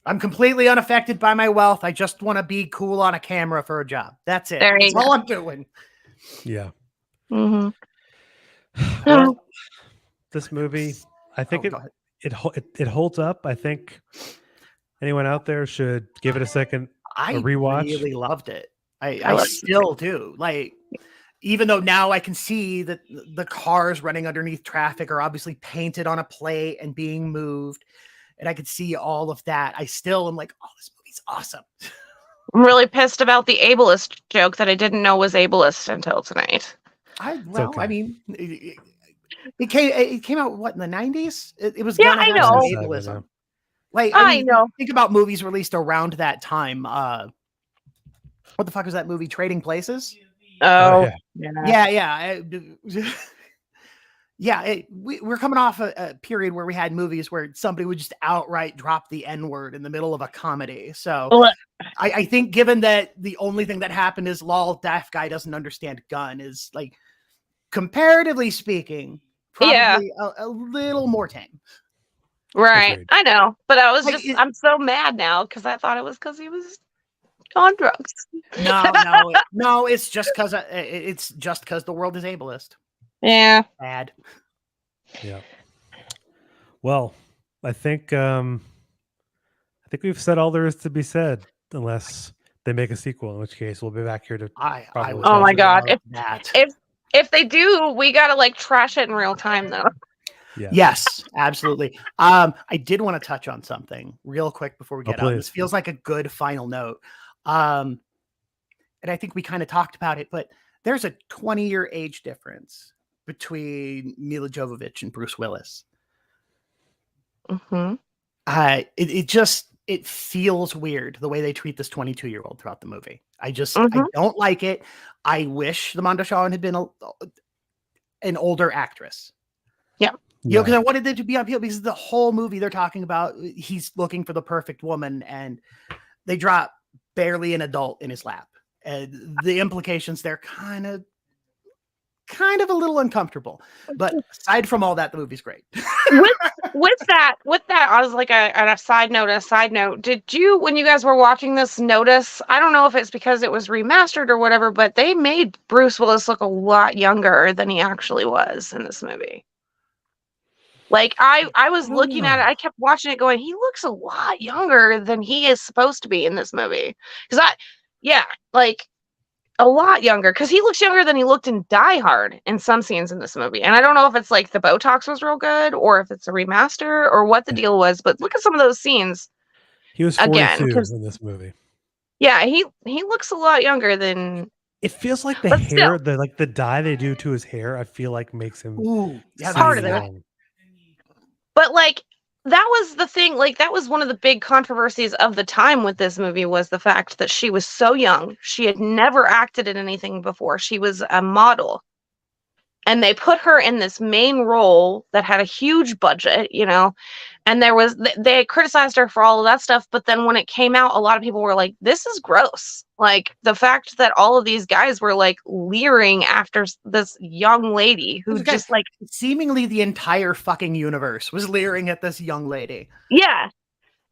I'm completely unaffected by my wealth. I just want to be cool on a camera for a job. That's it. There you That's go. all I'm doing. Yeah. Mm-hmm. Well, this movie, I think go ahead. it holds up. I think anyone out there should give it a second, I a rewatch. really loved it. I I loved still do. Like, even though now I can see that the cars running underneath traffic are obviously painted on a plate and being moved, and I could see all of that, I still am like, oh, this movie's awesome. I'm really pissed about the ableist joke that I didn't know was ableist until tonight. I okay. mean, it came out what in the 90s? It was Yeah, gonna I have know. some 97, ableism. yeah. Like, I know. think about movies released around that time. What the fuck was that movie? Trading Places? Oh, Yeah. Yeah, we're coming off a period where we had movies where somebody would just outright drop the N-word in the middle of a comedy. So Well, I think given that the only thing that happened is lol, deaf guy doesn't understand gun is like, comparatively speaking, probably a little more tame. right. Agreed. I know. But I was Like, just, I'm so mad now because I thought it was because he was on drugs. No, it's just because the world is ableist. Yeah. Bad. Yeah. Well, I think we've said all there is to be said, unless they make a sequel, in which case we'll be back here to I probably Oh my would God. love that. If they do, we gotta like trash it in real time though. yeah. Yes, absolutely. I did want to touch on something real quick before we get out. please. This feels like a good final note. And I think we kind of talked about it, but there's a 20-year age difference between Mila Jovovich and Bruce Willis. Mm-hmm. It feels weird the way they treat this 22-year-old throughout the movie. I Mhm. don't like it. I wish the Mondoshawan had been an older actress. You know, because I wanted them to be on appeal, because the whole movie they're talking about he's looking for the perfect woman, and they drop barely an adult in his lap. And the implications there kind of a little uncomfortable. But aside from all that, the movie's great. with that, I was like a side note, did you, when you guys were watching this, notice, I don't know if it's because it was remastered or whatever, but they made Bruce Willis look a lot younger than he actually was in this movie. Like, I was looking at it, I kept watching it going, he looks a lot younger than he is supposed to be in this movie. Because like a lot younger, because he looks younger than he looked in Die Hard in some scenes in this movie. And I don't know if it's like the Botox was real good or if it's a remaster or what the deal was, but look at some of those scenes. He was 42 again, in this movie. Yeah, he looks a lot younger than. It feels like the But hair, still. the dye they do to his hair, I feel like makes him Yeah, part of it. young. But like, that was the thing, like that was one of the big controversies of the time with this movie, was the fact that she was so young. She had never acted in anything before. She was a model. And they put her in this main role that had a huge budget, you know, and they criticized her for all of that stuff. But then when it came out, a lot of people were like, this is gross. Like, the fact that all of these guys were like leering after this young lady who just like, seemingly the entire fucking universe was leering at this young lady. Yeah.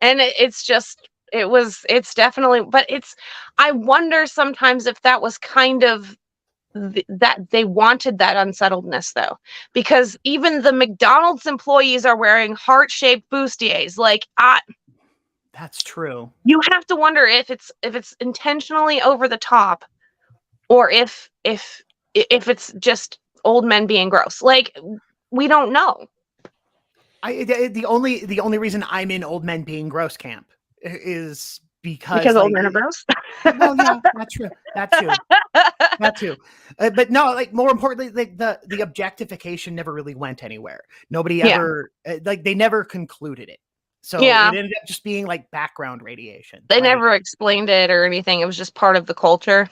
And it's definitely, but I wonder sometimes if that was kind of that they wanted that unsettledness, though, because even the McDonald's employees are wearing heart-shaped bustiers. Like, that's true. You have to wonder if it's intentionally over the top, or if it's just old men being gross. Like, we don't know. The only reason I'm in old men being gross camp is because old men are gross. Well, yeah, that's true. That too. But no, like, more importantly, like the objectification never really went anywhere. Nobody ever they never concluded it. So it ended up just being like background radiation. They never explained it or anything. It was just part of the culture.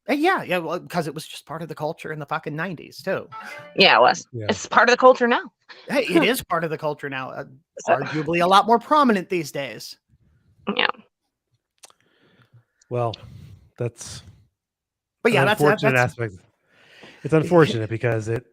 Yeah, well, because it was just part of the culture in the fucking 90s too. Yeah, it was. Yeah. It's part of the culture now. Hey, it is part of the culture now. Arguably a lot more prominent these days. Yeah. Well, that's. But yeah, that's unfortunate aspect. It's unfortunate because it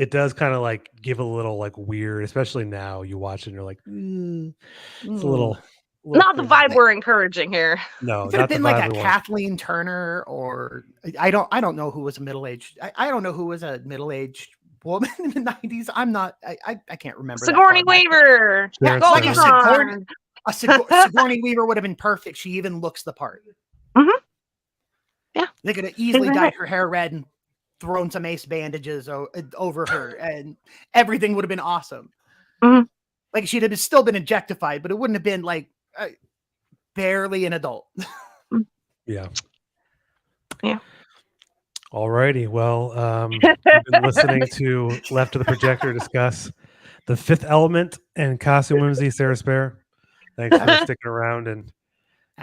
does kind of like give a little like weird, especially now you watch it and you're like, it's a little Not the and- vibe we're encouraging here. No, If it not had the been like vibe a we want. Kathleen Turner, or I don't know who was a middle-aged. I don't know who was a middle-aged woman in the 90s. I can't remember. that Sigourney far back. Weaver. Yeah, Sharon like a Stone. Sigourney, Sigourney Weaver would have been perfect. She even looks the part. Mhm. Yeah. They could have easily Exactly. dyed her hair red and thrown some ace bandages over her, and everything would have been awesome. Mhm. Like she'd have still been objectified, but it wouldn't have been like barely an adult. Yeah. Yeah. All righty. Well, you've been listening to Left of the Projector discuss The Fifth Element and Costume Whimsy, Sarah Spare. Thanks for sticking around and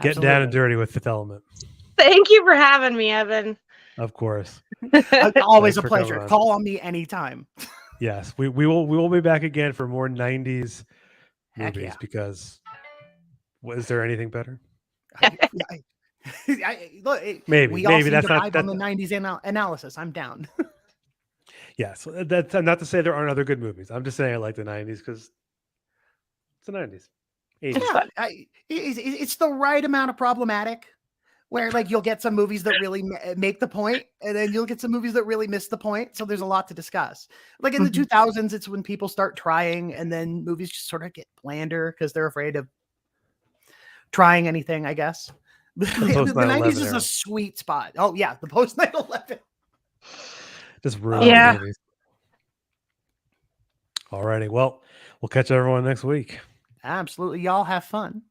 getting down and Absolutely. dirty with Fifth Element. Thank you for having me, Evan. Of course. Always Thanks a for pleasure. coming on. Call on me anytime. Yes, we will be back again for more 90s Heck movies yeah. because is there anything better? Maybe we all maybe seem that's to not vibe on the 90s analysis. I'm down. Yes, that's not to say there aren't other good movies. I'm just saying I like the 90s because it's the 90s. 80s. Yeah, it's the right amount of problematic, where like you'll get some movies that really make the point, and then you'll get some movies that really miss the point. So there's a lot to discuss. Like in the 2000s, it's when people start trying, and then movies just sort of get blander because they're afraid of trying anything, I guess. The 90s is era. a sweet spot. Oh yeah, the post 9/11. Just ruined Yeah. the movies. All righty. Well, we'll catch everyone next week. Absolutely, y'all have fun.